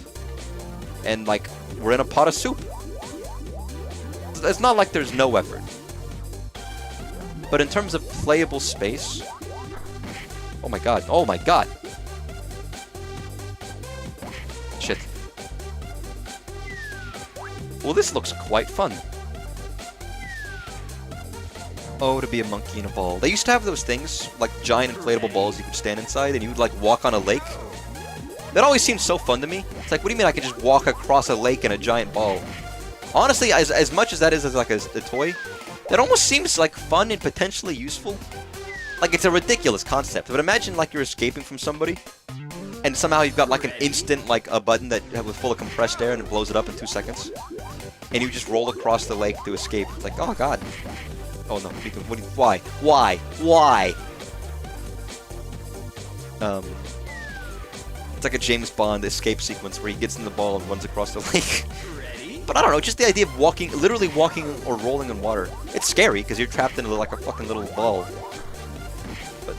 And, like, we're in a pot of soup. It's not like there's no effort. But in terms of playable space... Oh my god. Oh my god. Shit. Well, this looks quite fun. Oh, to be a monkey in a ball. They used to have those things, like giant inflatable balls you could stand inside, and you would, like, walk on a lake. That always seemed so fun to me. It's like, what do you mean I could just walk across a lake in a giant ball? Honestly, as much as that is as like a toy, that almost seems like fun and potentially useful. Like, it's a ridiculous concept, but imagine like you're escaping from somebody, and somehow you've got like an instant, like a button that was full of compressed air and it blows it up in 2 seconds, and you just roll across the lake to escape. It's like, oh god. Oh no, why? It's like a James Bond escape sequence where he gets in the ball and runs across the lake. But I don't know, just the idea of literally walking or rolling in water. It's scary, because you're trapped in like a fucking little ball. But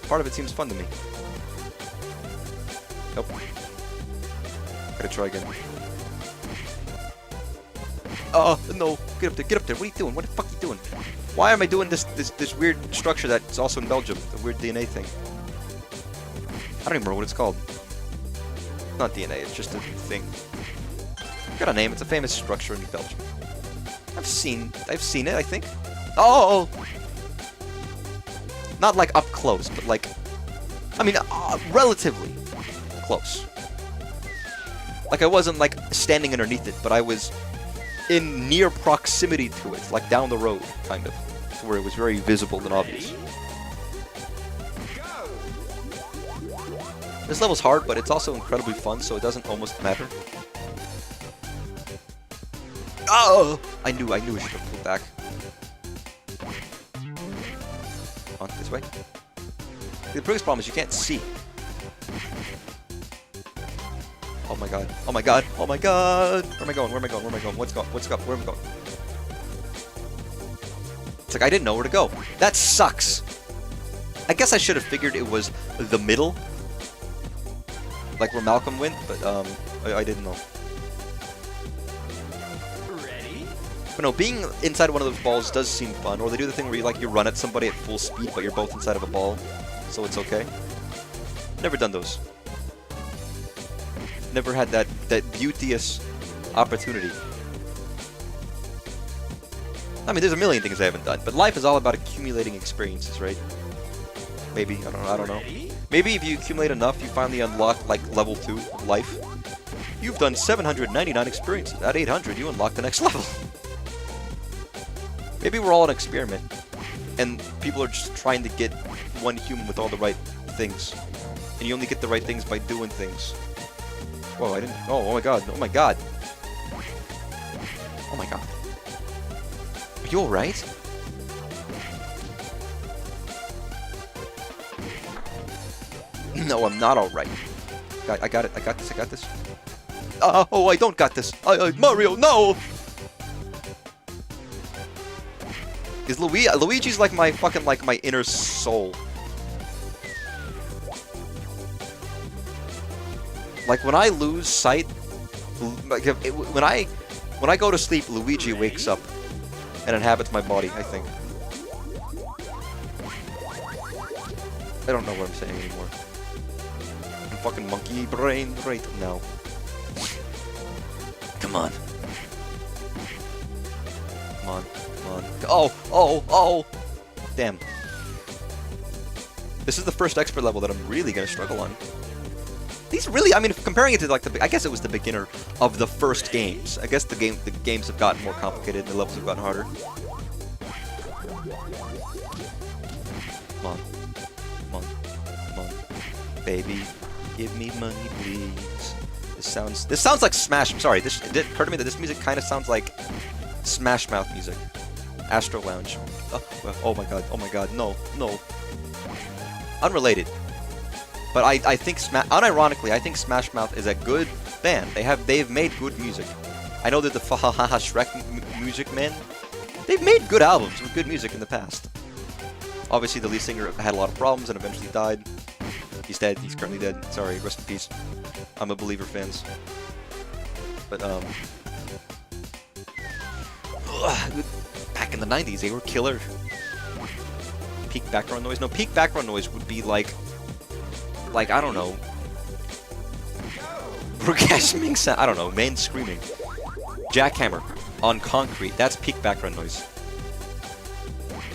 part of it seems fun to me. Nope. Gotta try again. Oh, no. Get up there, get up there. What are you doing? What the fuck are you doing? Why am I doing this weird structure that's also in Belgium? The weird DNA thing. I don't even remember what it's called. It's not DNA, it's just a thing. Got a name. It's a famous structure in Belgium. I've seen it, I think. Oh! Not like up close, but like, I mean, relatively close. Like, I wasn't like standing underneath it, but I was in near proximity to it, like down the road, kind of, to where it was very visible and obvious. This level's hard, but it's also incredibly fun, so it doesn't almost matter. Oh! I knew I should have pulled back. On this way. The biggest problem is you can't see. Oh my god. Oh my god. Oh my god. Where am I going? Where am I going? Where am I going? What's up? Where am I going? It's like I didn't know where to go. That sucks. I guess I should have figured it was the middle. Like where Malcolm went, but I didn't know. But no, being inside one of those balls does seem fun. Or they do the thing where you run at somebody at full speed, but you're both inside of a ball, so it's okay. Never done those. Never had that beauteous opportunity. I mean, there's a million things I haven't done, but life is all about accumulating experiences, right? Maybe, I don't know. Maybe if you accumulate enough, you finally unlock, like, level 2 of life. You've done 799 experiences. At 800, you unlock the next level. Maybe we're all an experiment, and people are just trying to get one human with all the right things. And you only get the right things by doing things. Whoa, I didn't... Oh my god. Oh my god. Oh my god. Are you alright? No, I'm not alright. I got it. I got this. Oh, I don't got this. Mario, no! Is Luigi's like my fucking, like, my inner soul. Like when I lose sight, like when I go to sleep, Luigi wakes up and inhabits my body, I think. I don't know what I'm saying anymore. I'm fucking monkey brain right now. Come on. Come on. Come on. Oh! Oh! Oh! Damn. This is the first expert level that I'm really gonna struggle on. These really, I mean, comparing it to like I guess it was the beginner of the first games. I guess the games have gotten more complicated and the levels have gotten harder. Come on. Come on. Come on. Baby, give me money, please. This sounds like Smash. I'm sorry, it did occur to me that this music kind of sounds like Smash Mouth music. Astro Lounge. Oh my god, no, no. Unrelated. But I think unironically, I think Smash Mouth is a good band. They've made good music. I know they're the Fahaha Shrek music men. They've made good albums with good music in the past. Obviously, the lead singer had a lot of problems and eventually died. He's dead. He's currently dead. Sorry, rest in peace. I'm a Believer fans. But back in the 90s, they were killer. Peak background noise. No, peak background noise would be like I don't know, orgasming sound. I don't know, man screaming. Jackhammer on concrete. That's peak background noise.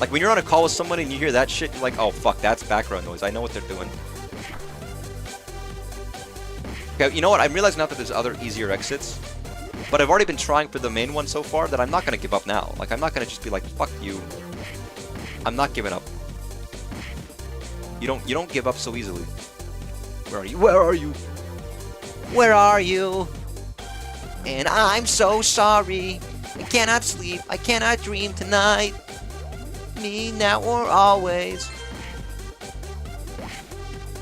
Like when you're on a call with somebody and you hear that shit, you're like, oh fuck, that's background noise. I know what they're doing. Okay, you know what? I'm realizing now that there's other easier exits, but I've already been trying for the main one so far that I'm not gonna give up now. Like I'm not gonna just be like, fuck you. I'm not giving up. You don't give up so easily. Where are you? Where are you? Where are you? And I'm so sorry. I cannot sleep. I cannot dream tonight. Me now or always.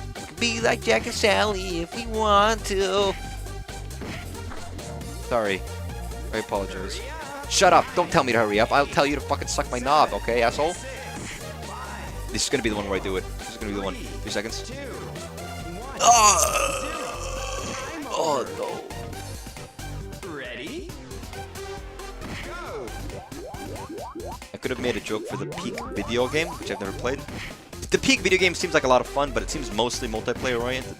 We could be like Jack and Sally if we want to. Sorry. I apologize. Shut up. Don't tell me to hurry up. I'll tell you to fucking suck my knob, okay, asshole? This is gonna be the one where I do it. This is gonna be the one. 3 seconds. Oh no. Ready? Go. I could have made a joke for the Peak video game, which I've never played. The Peak video game seems like a lot of fun, but it seems mostly multiplayer oriented.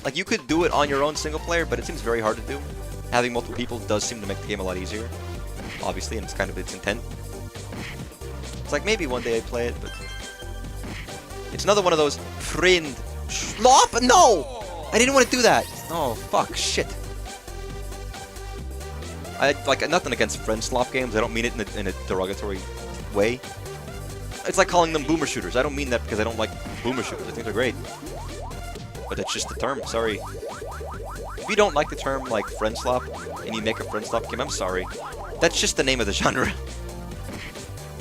Like you could do it on your own single player, but it seems very hard to do. Having multiple people does seem to make the game a lot easier, obviously, and it's kind of its intent. It's like maybe one day I'd play it, but it's another one of those friend slop. No, I didn't want to do that. Oh fuck, shit. I like nothing against friend slop games. I don't mean it in a derogatory way. It's like calling them boomer shooters. I don't mean that because I don't like boomer shooters. I think they're great, but that's just the term. Sorry. If you don't like the term like friend slop and you make a friend slop game, I'm sorry. That's just the name of the genre.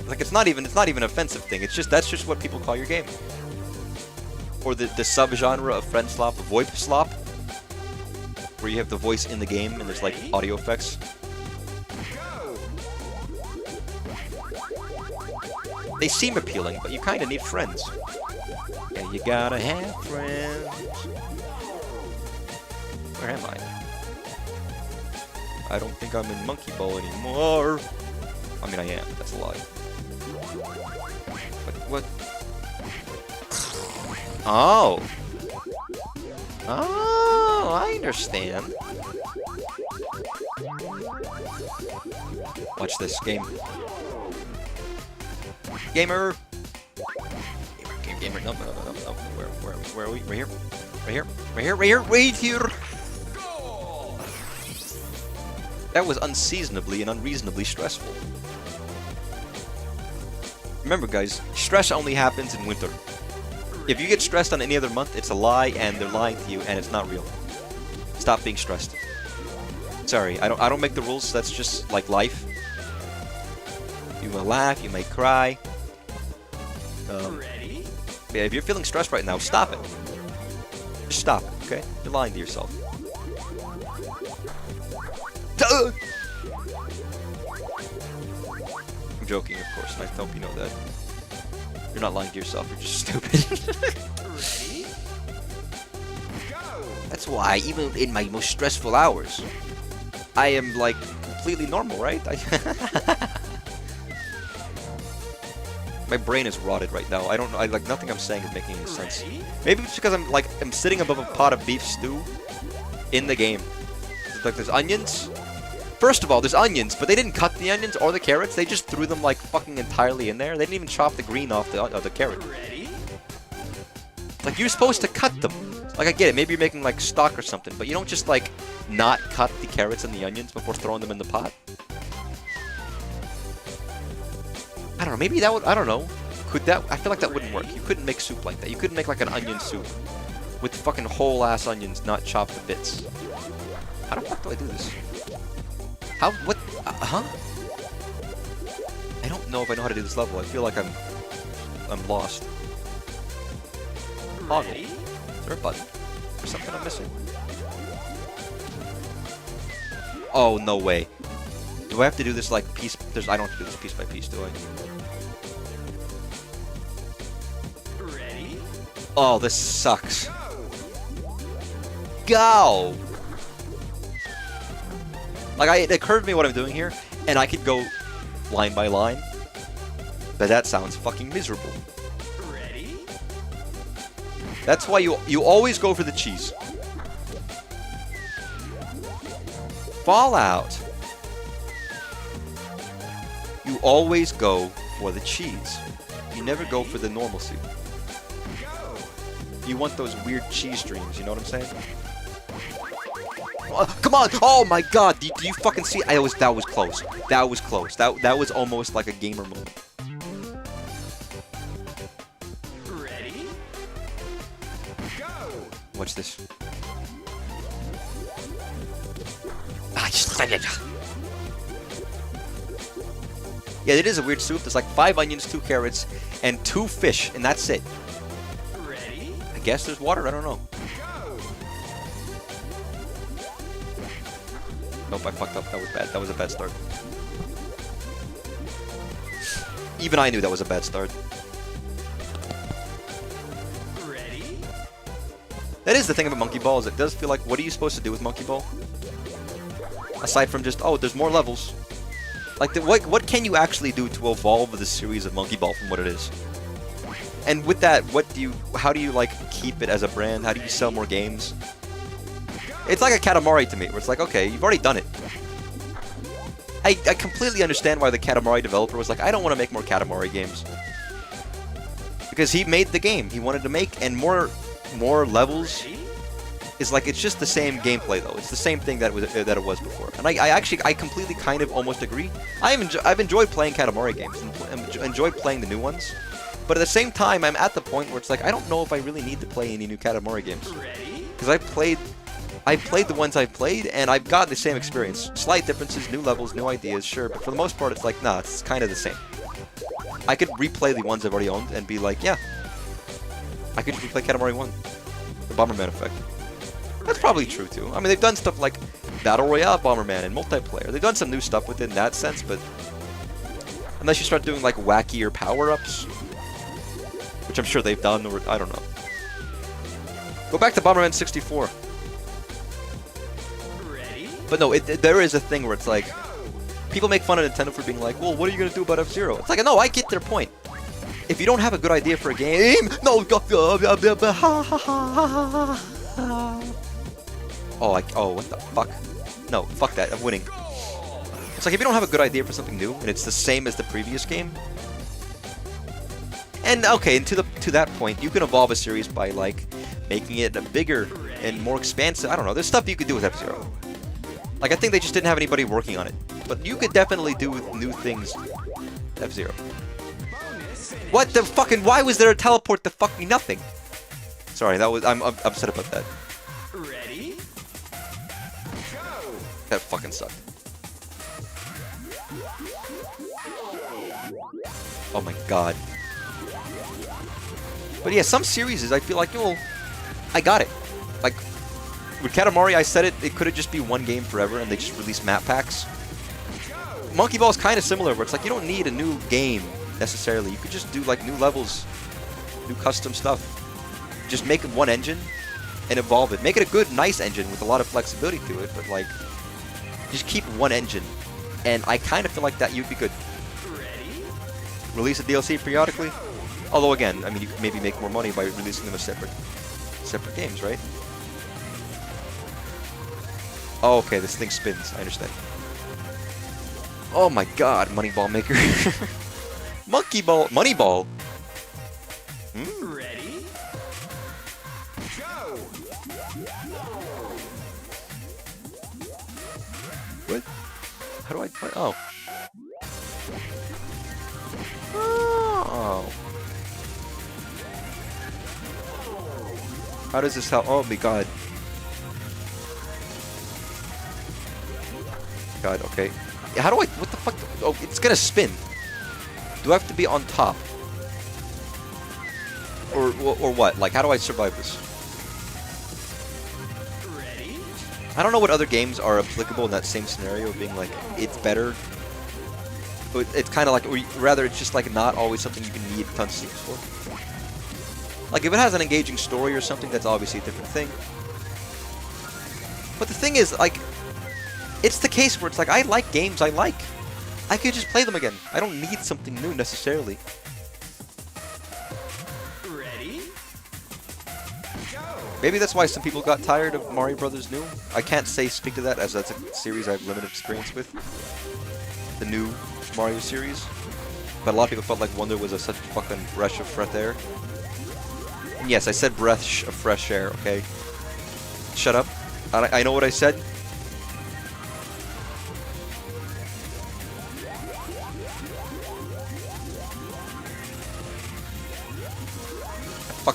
Like it's not even an offensive thing. It's just that's just what people call your game. Or the subgenre of friend slop, VoIP slop, where you have the voice in the game and there's like audio effects. They seem appealing, but you kind of need friends. Yeah, you gotta have friends. Where am I? I don't think I'm in Monkey Ball anymore. I mean, I am. That's a lie. But what? Oh. Oh, I understand. Watch this game. Gamer. Gamer. No. Where are we? Right here. Right here. That was unseasonably and unreasonably stressful. Remember, guys, stress only happens in winter. If you get stressed on any other month, it's a lie, and they're lying to you, and it's not real. Stop being stressed. Sorry, I don't make the rules. That's just like life. You may laugh, you may cry. Ready? Yeah, if you're feeling stressed right now, stop it. Just stop it, okay? You're lying to yourself. Duh! I'm joking, of course, and I hope you know that. You're not lying to yourself, you're just stupid. Ready? Go. That's why, even in my most stressful hours, I am, like, completely normal, right? My brain is rotted right now. I don't know. Like, nothing I'm saying is making any sense. Maybe it's because I'm sitting above a pot of beef stew in the game. Like, there's onions. First of all, there's onions, but they didn't cut the onions or the carrots. They just threw them, like, fucking entirely in there. They didn't even chop the green off the carrot. Like, you're supposed to cut them. Like, I get it. Maybe you're making, like, stock or something, but you don't just, like, not cut the carrots and the onions before throwing them in the pot. I don't know. Maybe that would... I don't know. Could that... I feel like that wouldn't work. You couldn't make soup like that. You couldn't make, like, an onion soup with fucking whole-ass onions, not chopped to bits. How the fuck do I do this? How... What... huh? I don't know if I know how to do this level. I feel like I'm lost. Toggle. Is there a button? Or something I'm missing? Oh, no way. Do I have to do this, like, piece... I don't have to do this piece by piece, do I? Oh, this sucks. Go! Like, it occurred to me what I'm doing here, and I could go line by line, but that sounds fucking miserable. That's why you always go for the cheese. Fallout. You always go for the cheese. You never go for the normalcy. You want those weird cheese streams, you know what I'm saying? Come on! Oh my god! Do you fucking see? That was close. That was close. That was almost like a gamer mode. Ready? Go! Watch this. Yeah, it is a weird soup. There's like 5 onions, 2 carrots, and 2 fish, and that's it. Ready? I guess there's water. I don't know. Nope, I fucked up. That was bad. That was a bad start. Even I knew that was a bad start. Ready? That is the thing about Monkey Ball, is it does feel like, what are you supposed to do with Monkey Ball? Aside from just, oh, there's more levels. Like, what can you actually do to evolve the series of Monkey Ball from what it is? And with that, how do you, like, keep it as a brand? How do you sell more games? It's like a Katamari to me, where it's like, okay, you've already done it. I completely understand why the Katamari developer was like, I don't want to make more Katamari games. Because he made the game he wanted to make, and more levels is like, it's just the same gameplay though. It's the same thing that it was before. And I completely kind of almost agree. I've enjoyed playing Katamari games and enjoyed playing the new ones. But at the same time, I'm at the point where it's like, I don't know if I really need to play any new Katamari games. Because I've played the ones I've played, and I've got the same experience. Slight differences, new levels, new ideas, sure, but for the most part, it's like, nah, it's kind of the same. I could replay the ones I've already owned and be like, yeah, I could just replay Katamari 1. The Bomberman effect. That's probably true, too. I mean, they've done stuff like Battle Royale Bomberman and multiplayer. They've done some new stuff within that sense, but unless you start doing, like, wackier power-ups, which I'm sure they've done, or I don't know. Go back to Bomberman 64. But no, there is a thing where it's like, people make fun of Nintendo for being like, well, what are you going to do about F-Zero? It's like, no, I get their point. If you don't have a good idea for a game, no, oh, what the fuck? No, fuck that, I'm winning. It's like, if you don't have a good idea for something new, and it's the same as the previous game, and okay, and to that point, you can evolve a series by, like, making it bigger and more expansive. I don't know, there's stuff you could do with F-Zero. Like, I think they just didn't have anybody working on it. But you could definitely do new things with F-Zero. What the fucking... Why was there a teleport to fuck me nothing? Sorry, I'm upset about that. Ready? Go! That fucking sucked. Oh my god. But yeah, some series, I feel like, well, I got it. Like... With Katamari, I said it could have just be one game forever, and they just released map packs. Monkey Ball is kind of similar, where it's like, you don't need a new game, necessarily. You could just do, like, new levels, new custom stuff. Just make one engine, and evolve it. Make it a good, nice engine with a lot of flexibility to it, but like, just keep one engine. And I kind of feel like that you'd be good. Ready? Release a DLC periodically. Although again, I mean, you could maybe make more money by releasing them as separate games, right? Oh, okay, this thing spins. I understand. Oh my God, Moneyball Maker. Monkey Ball, Moneyball. Ready? Go! What? How do I? Oh. Oh. How does this help? Oh my God. God. Okay. How do I? What the fuck? Oh, it's gonna spin. Do I have to be on top? Or what? Like, how do I survive this? Ready? I don't know what other games are applicable in that same scenario of being like, it's better. But it's kind of like, or rather, it's just like not always something you can need tons of sequels for. Like, if it has an engaging story or something, that's obviously a different thing. But the thing is, like, it's the case where it's like, I like games I like. I could just play them again. I don't need something new necessarily. Ready? Go! Maybe that's why some people got tired of Mario Brothers New. I can't speak to that, as that's a series I have limited experience with. The new Mario series. But a lot of people felt like Wonder was such a fucking breath of fresh air. And yes, I said breath of fresh air, okay? Shut up. I know what I said.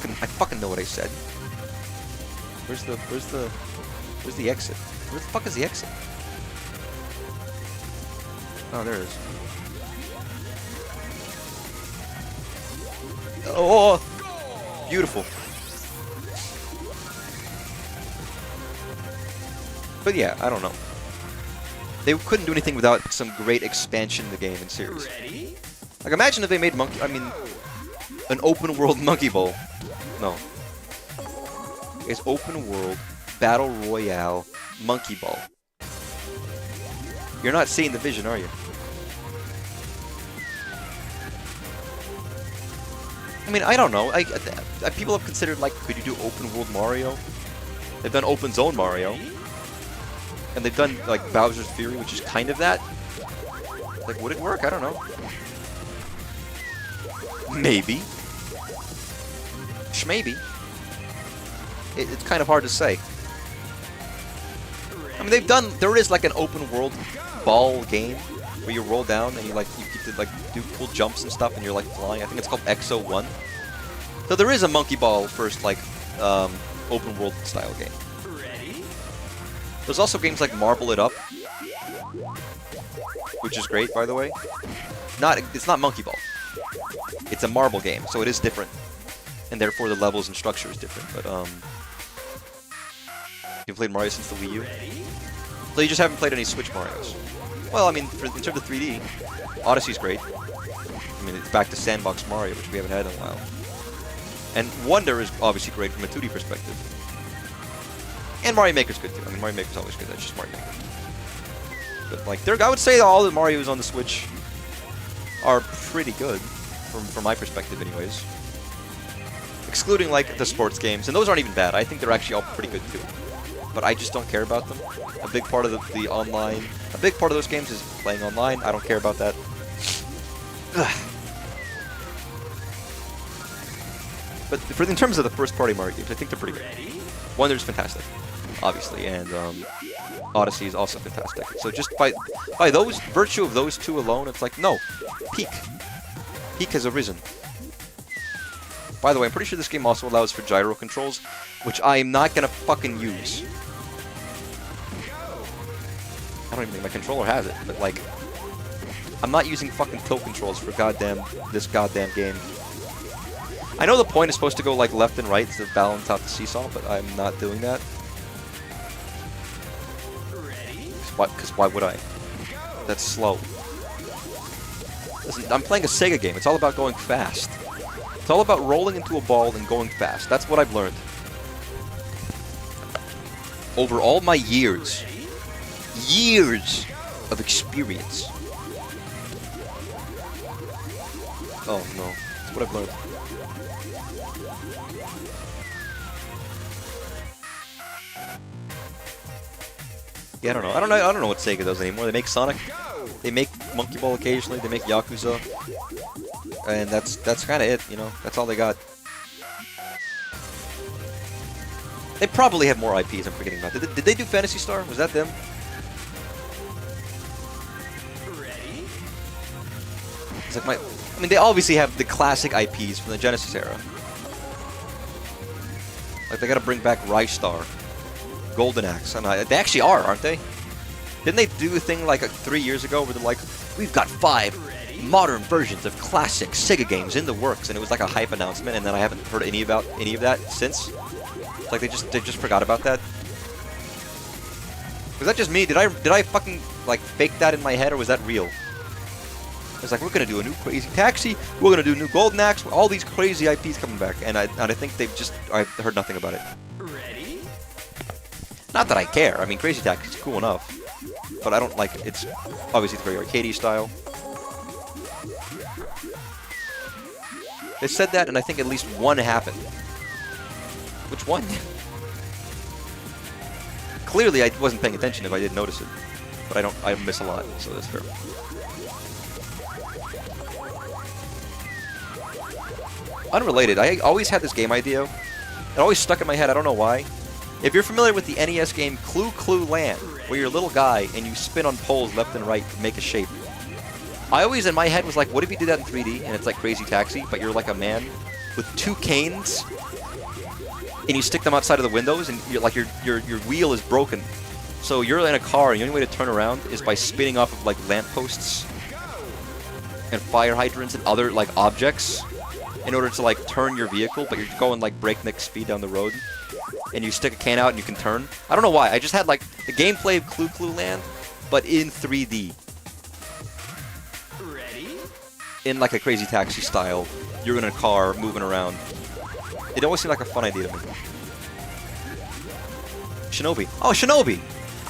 I fucking know what I said. Where's the exit? Where the fuck is the exit? Oh, there it is. Oh, beautiful. But yeah, I don't know. They couldn't do anything without some great expansion in the game and series. Ready? Like, imagine if they made an open world Monkey Ball. No. It's open world battle royale Monkey Ball. You're not seeing the vision, are you? I mean, I don't know. People have considered, like, could you do open world Mario? They've done open zone Mario. And they've done, like, Bowser's Fury, which is kind of that. Like, would it work? I don't know. Maybe. Maybe. It's kind of hard to say. I mean, there is like an open world ball game where you roll down and you get to like do cool jumps and stuff and you're like flying. I think it's called Exo 1. So there is a Monkey Ball first like open world style game. Ready? There's also games like Marble It Up, which is great, by the way. It's not Monkey Ball. It's a marble game, so it is different. And therefore the levels and structure is different, but you've played Mario since the Wii U? So you just haven't played any Switch Marios. Well, I mean, in terms of 3D, Odyssey's great. I mean, it's back to Sandbox Mario, which we haven't had in a while. And Wonder is obviously great from a 2D perspective. And Mario Maker's good too. I mean, Mario Maker's always good, that's just Mario Maker. But like, I would say all the Marios on the Switch are pretty good, from my perspective anyways. Excluding, like, the sports games, and those aren't even bad. I think they're actually all pretty good, too. But I just don't care about them. A big part of the online... A big part of those games is playing online. I don't care about that. But in terms of the first-party Mario games, I think they're pretty good. Wonder's fantastic, obviously, and Odyssey is also fantastic. So just by virtue of those two alone, it's like, no, Peak has arisen. By the way, I'm pretty sure this game also allows for gyro controls, which I am not gonna fucking use. I don't even think my controller has it, but like, I'm not using fucking tilt controls for this goddamn game. I know the point is supposed to go like left and right to balance out the seesaw, but I'm not doing that. Because why would I? That's slow. Listen, I'm playing a Sega game. It's all about going fast. It's all about rolling into a ball and going fast. That's what I've learned. over all my years of experience. Oh no, that's what I've learned. Yeah, I don't know. I don't know what Sega does anymore. They make Sonic. They make Monkey Ball occasionally. They make Yakuza. And that's kind of it, you know. That's all they got. They probably have more IPs. I'm forgetting about. Did they do Phantasy Star? Was that them? Ready? It's like I mean, they obviously have the classic IPs from the Genesis era. Like they got to bring back Rystar, Golden Axe. They actually aren't they? Didn't they do a thing like 3 years ago where they're like, we've got 5 modern versions of classic Sega games in the works, and it was like a hype announcement, and then I haven't heard any of that since. Like they just forgot about that. Was that just me? Did I fucking like fake that in my head, or was that real? It's like, we're gonna do a new Crazy Taxi, we're gonna do a new Golden Axe, all these crazy IPs coming back, and I think I've heard nothing about it. Ready? Not that I care. I mean, Crazy Taxi is cool enough, but I don't like it. It's obviously it's very arcadey style. They said that, and I think at least one happened. Which one? Clearly, I wasn't paying attention if I didn't notice it, but I miss a lot, so that's fair. Unrelated, I always had this game idea. It always stuck in my head, I don't know why. If you're familiar with the NES game Clue Clue Land, where you're a little guy and you spin on poles left and right to make a shape. I always, in my head, was like, what if you did that in 3D and it's like Crazy Taxi, but you're like a man with 2 canes, and you stick them outside of the windows, and you're like your wheel is broken. So you're in a car, and the only way to turn around is by spinning off of like lampposts and fire hydrants and other like objects in order to like turn your vehicle, but you're going like breakneck speed down the road, and you stick a can out and you can turn. I don't know why. I just had like the gameplay of Clue Clue Land, but in 3D. Ready? In like a Crazy Taxi style. You're in a car moving around. It always seemed like a fun idea to me. Shinobi. Oh, Shinobi!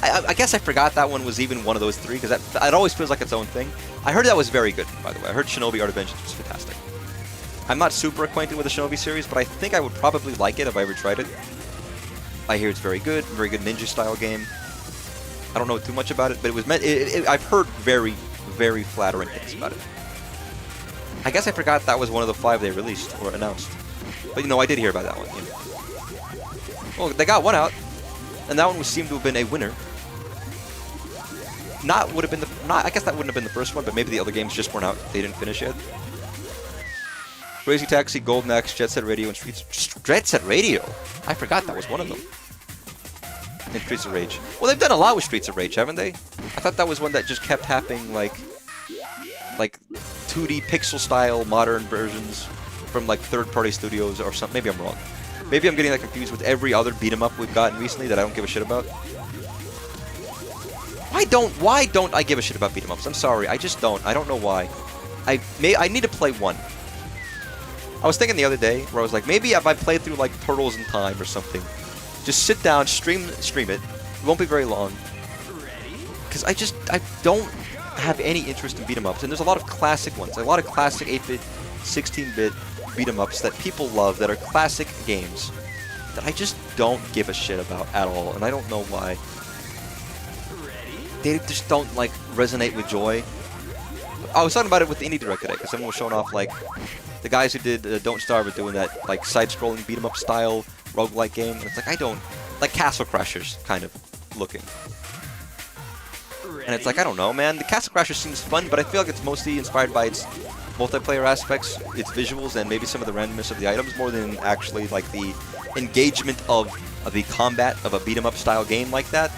I guess I forgot that one was even one of those 3, because it always feels like its own thing. I heard that was very good, by the way. I heard Shinobi Art of Vengeance was fantastic. I'm not super acquainted with the Shinobi series, but I think I would probably like it if I ever tried it. I hear it's very good ninja-style game. I don't know too much about it, but it was I've heard very, very flattering things about it. I guess I forgot that was one of the 5 they released or announced. But you know, I did hear about that one. Yeah. Well, they got one out, and that one seemed to have been a winner. I guess that wouldn't have been the first one, but maybe the other games just weren't out. They didn't finish yet. Crazy Taxi, Golden Axe, Jet Set Radio, and Jet Set Radio. I forgot that was one of them. And Streets of Rage. Well, they've done a lot with Streets of Rage, haven't they? I thought that was one that just kept happening, like 2D pixel style modern versions from like third-party studios or something. Maybe I'm wrong. Maybe I'm getting that confused with every other beat 'em up we've gotten recently that I don't give a shit about. Why don't I give a shit about beat 'em ups? I'm sorry, I just don't. I don't know why. I need to play one. I was thinking the other day where I was like, maybe if I played through like Turtles in Time or something, just sit down, stream it. It won't be very long. Because I don't have any interest in beat 'em ups, and there's a lot of classic ones, a lot of classic 8-bit, 16-bit beat 'em ups that people love that are classic games that I just don't give a shit about at all, and I don't know why. They just don't like resonate with joy. I was talking about it with the Indie Direct today, because someone was showing off like the guys who did Don't Starve are doing that like side-scrolling beat 'em up style roguelike game, and it's like I don't like Castle Crashers kind of looking. And it's like, I don't know, man. The Castle Crashers seems fun, but I feel like it's mostly inspired by its multiplayer aspects, its visuals, and maybe some of the randomness of the items more than actually like the engagement of the combat of a beat 'em up style game like that.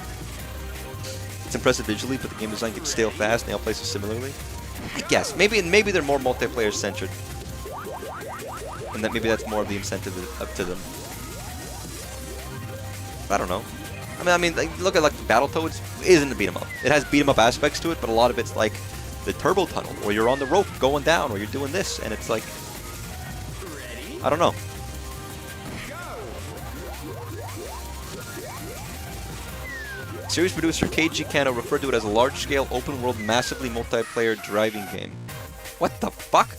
It's impressive visually, but the game design gets stale fast, and they all play so similarly. I guess maybe they're more multiplayer centered, and that maybe that's more of the incentive up to them. I don't know. I mean, like, look at like Battletoads isn't a beat 'em up. It has beat 'em up aspects to it, but a lot of it's like the turbo tunnel, or you're on the rope going down, or you're doing this, and it's like, I don't know. Series producer KG Kano referred to it as a large-scale, open-world, massively multiplayer driving game. What the fuck?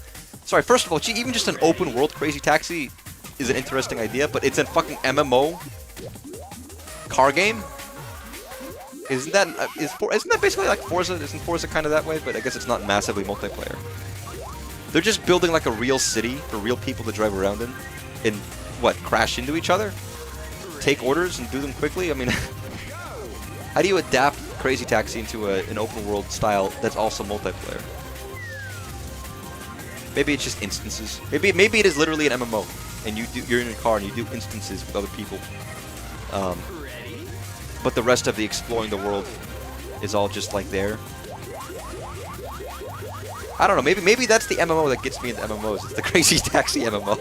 Sorry, first of all, gee, even just an open-world Crazy Taxi is an interesting idea, but it's a fucking MMO car game? Isn't that basically like Forza? Isn't Forza kind of that way? But I guess it's not massively multiplayer. They're just building like a real city for real people to drive around in, and what, crash into each other? Take orders and do them quickly? I mean, how do you adapt Crazy Taxi into an open world style that's also multiplayer? Maybe it's just instances. Maybe it is literally an MMO, and you're in a car and you do instances with other people. But the rest of the exploring the world is all just like there. I don't know. Maybe that's the MMO that gets me into MMOs. It's the Crazy Taxi MMO.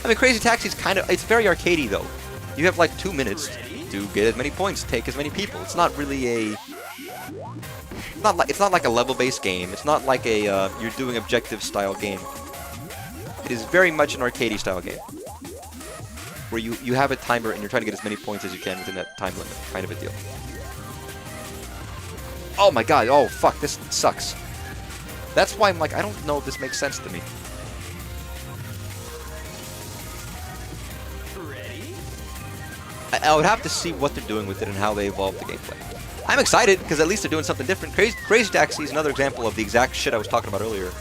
I mean, Crazy Taxi's it's very arcadey though. You have like 2 minutes to get as many points, take as many people. It's not really it's not like a level-based game. It's not like a you're doing objective style game. It is very much an arcadey style game, where you have a timer and you're trying to get as many points as you can within that time limit, kind of a deal. Oh my god, oh fuck, this sucks. That's why I'm like, I don't know if this makes sense to me. I would have to see what they're doing with it and how they evolve the gameplay. I'm excited, because at least they're doing something different. Crazy Taxi is another example of the exact shit I was talking about earlier.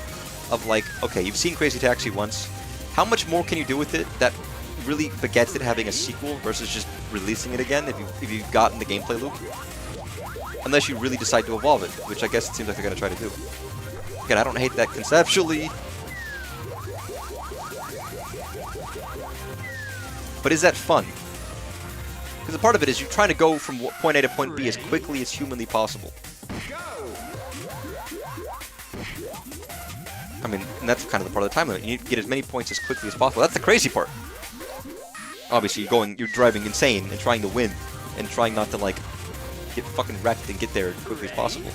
Of like, okay, you've seen Crazy Taxi once. How much more can you do with it that really begets it having a sequel versus just releasing it again if you've gotten the gameplay loop? Unless you really decide to evolve it, which I guess it seems like they're going to try to do. Again, I don't hate that conceptually. But is that fun? Because a part of it is you're trying to go from point A to point B as quickly as humanly possible. I mean, and that's kind of the part of the time limit. You need to get as many points as quickly as possible. That's the crazy part. Obviously, you're driving insane and trying to win, and trying not to, like, get fucking wrecked and get there as quickly as possible.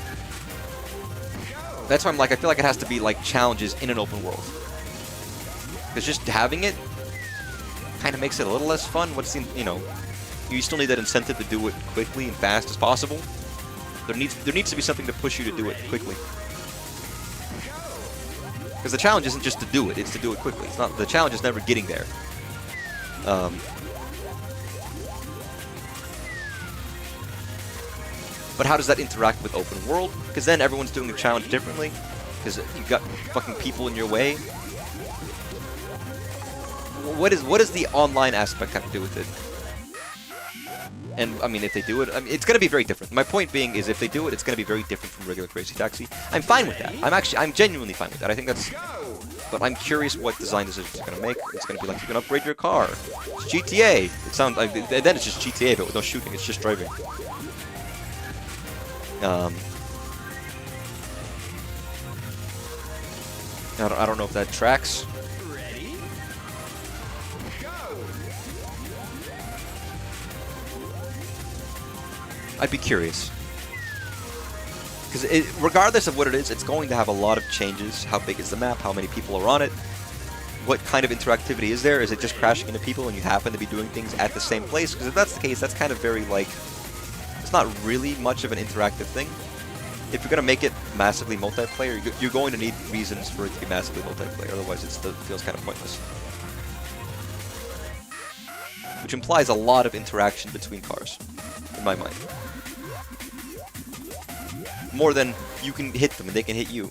That's why I'm like, I feel like it has to be, like, challenges in an open world. Because just having it kind of makes it a little less fun. You still need that incentive to do it quickly and fast as possible. There needs to be something to push you to do it quickly. Because the challenge isn't just to do it; it's to do it quickly. It's not the challenge is never getting there. But how does that interact with open world? Because then everyone's doing the challenge differently. Because you've got fucking people in your way. What does the online aspect have to do with it? And, I mean, if they do it, I mean, it's going to be very different. My point being is if they do it, it's going to be very different from regular Crazy Taxi. I'm fine with that. I'm genuinely fine with that. I think that's... But I'm curious what design decisions they're going to make. It's going to be like, you can upgrade your car. It's GTA. It sounds like... Then it's just GTA, but with no shooting. It's just driving. I don't know if that tracks. I'd be curious. Because regardless of what it is, it's going to have a lot of changes. How big is the map? How many people are on it? What kind of interactivity is there? Is it just crashing into people and you happen to be doing things at the same place? Because if that's the case, that's kind of very, like... It's not really much of an interactive thing. If you're going to make it massively multiplayer, you're going to need reasons for it to be massively multiplayer. Otherwise, it feels kind of pointless. Which implies a lot of interaction between cars, in my mind. More than you can hit them and they can hit you.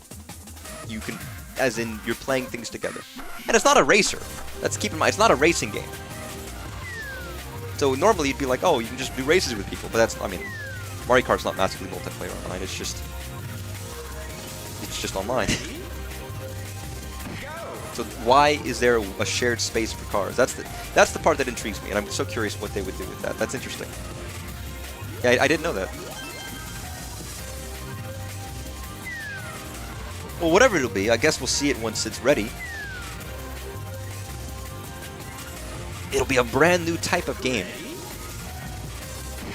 You can, as in, you're playing things together. And it's not a racer. Let's keep in mind, it's not a racing game. So normally you'd be like, oh, you can just do races with people. But that's, I mean, Mario Kart's not massively multiplayer online. It's just online. So why is there a shared space for cars? That's the part that intrigues me, and I'm so curious what they would do with that. That's interesting. Yeah, I didn't know that. Well, whatever it'll be, I guess we'll see it once it's ready. It'll be a brand new type of game.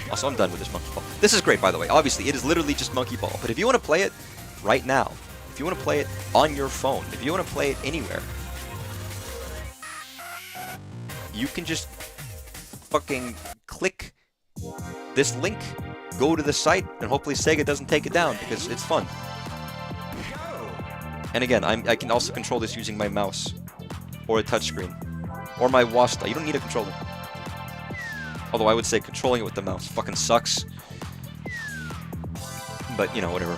Also, I'm done with this Monkey Ball. This is great, by the way. Obviously, it is literally just Monkey Ball. But if you want to play it right now, if you want to play it on your phone, if you want to play it anywhere, you can just fucking click this link, go to the site, and hopefully Sega doesn't take it down because it's fun. Go. And again, I can also control this using my mouse, or a touchscreen, or my Wasta. You don't need a controller. Although I would say controlling it with the mouse fucking sucks. But, you know, whatever.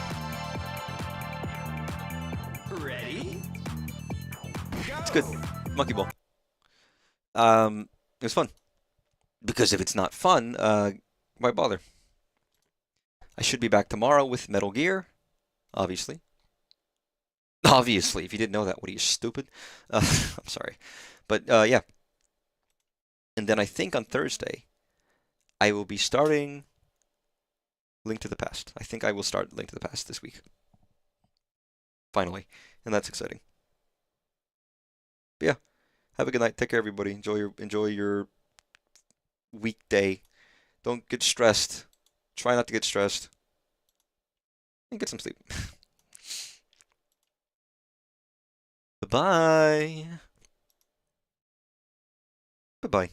Ready? Go. It's good. Monkey Ball. It was fun. Because if it's not fun, why bother? I should be back tomorrow with Metal Gear, obviously. Obviously, if you didn't know that, what are you, stupid? I'm sorry. But, yeah. And then I think on Thursday, I will be starting Link to the Past. I think I will start Link to the Past this week. Finally. And that's exciting. But yeah, have a good night. Take care, everybody. Enjoy your weekday. Don't get stressed. Try not to get stressed. And get some sleep. Bye-bye. Bye-bye.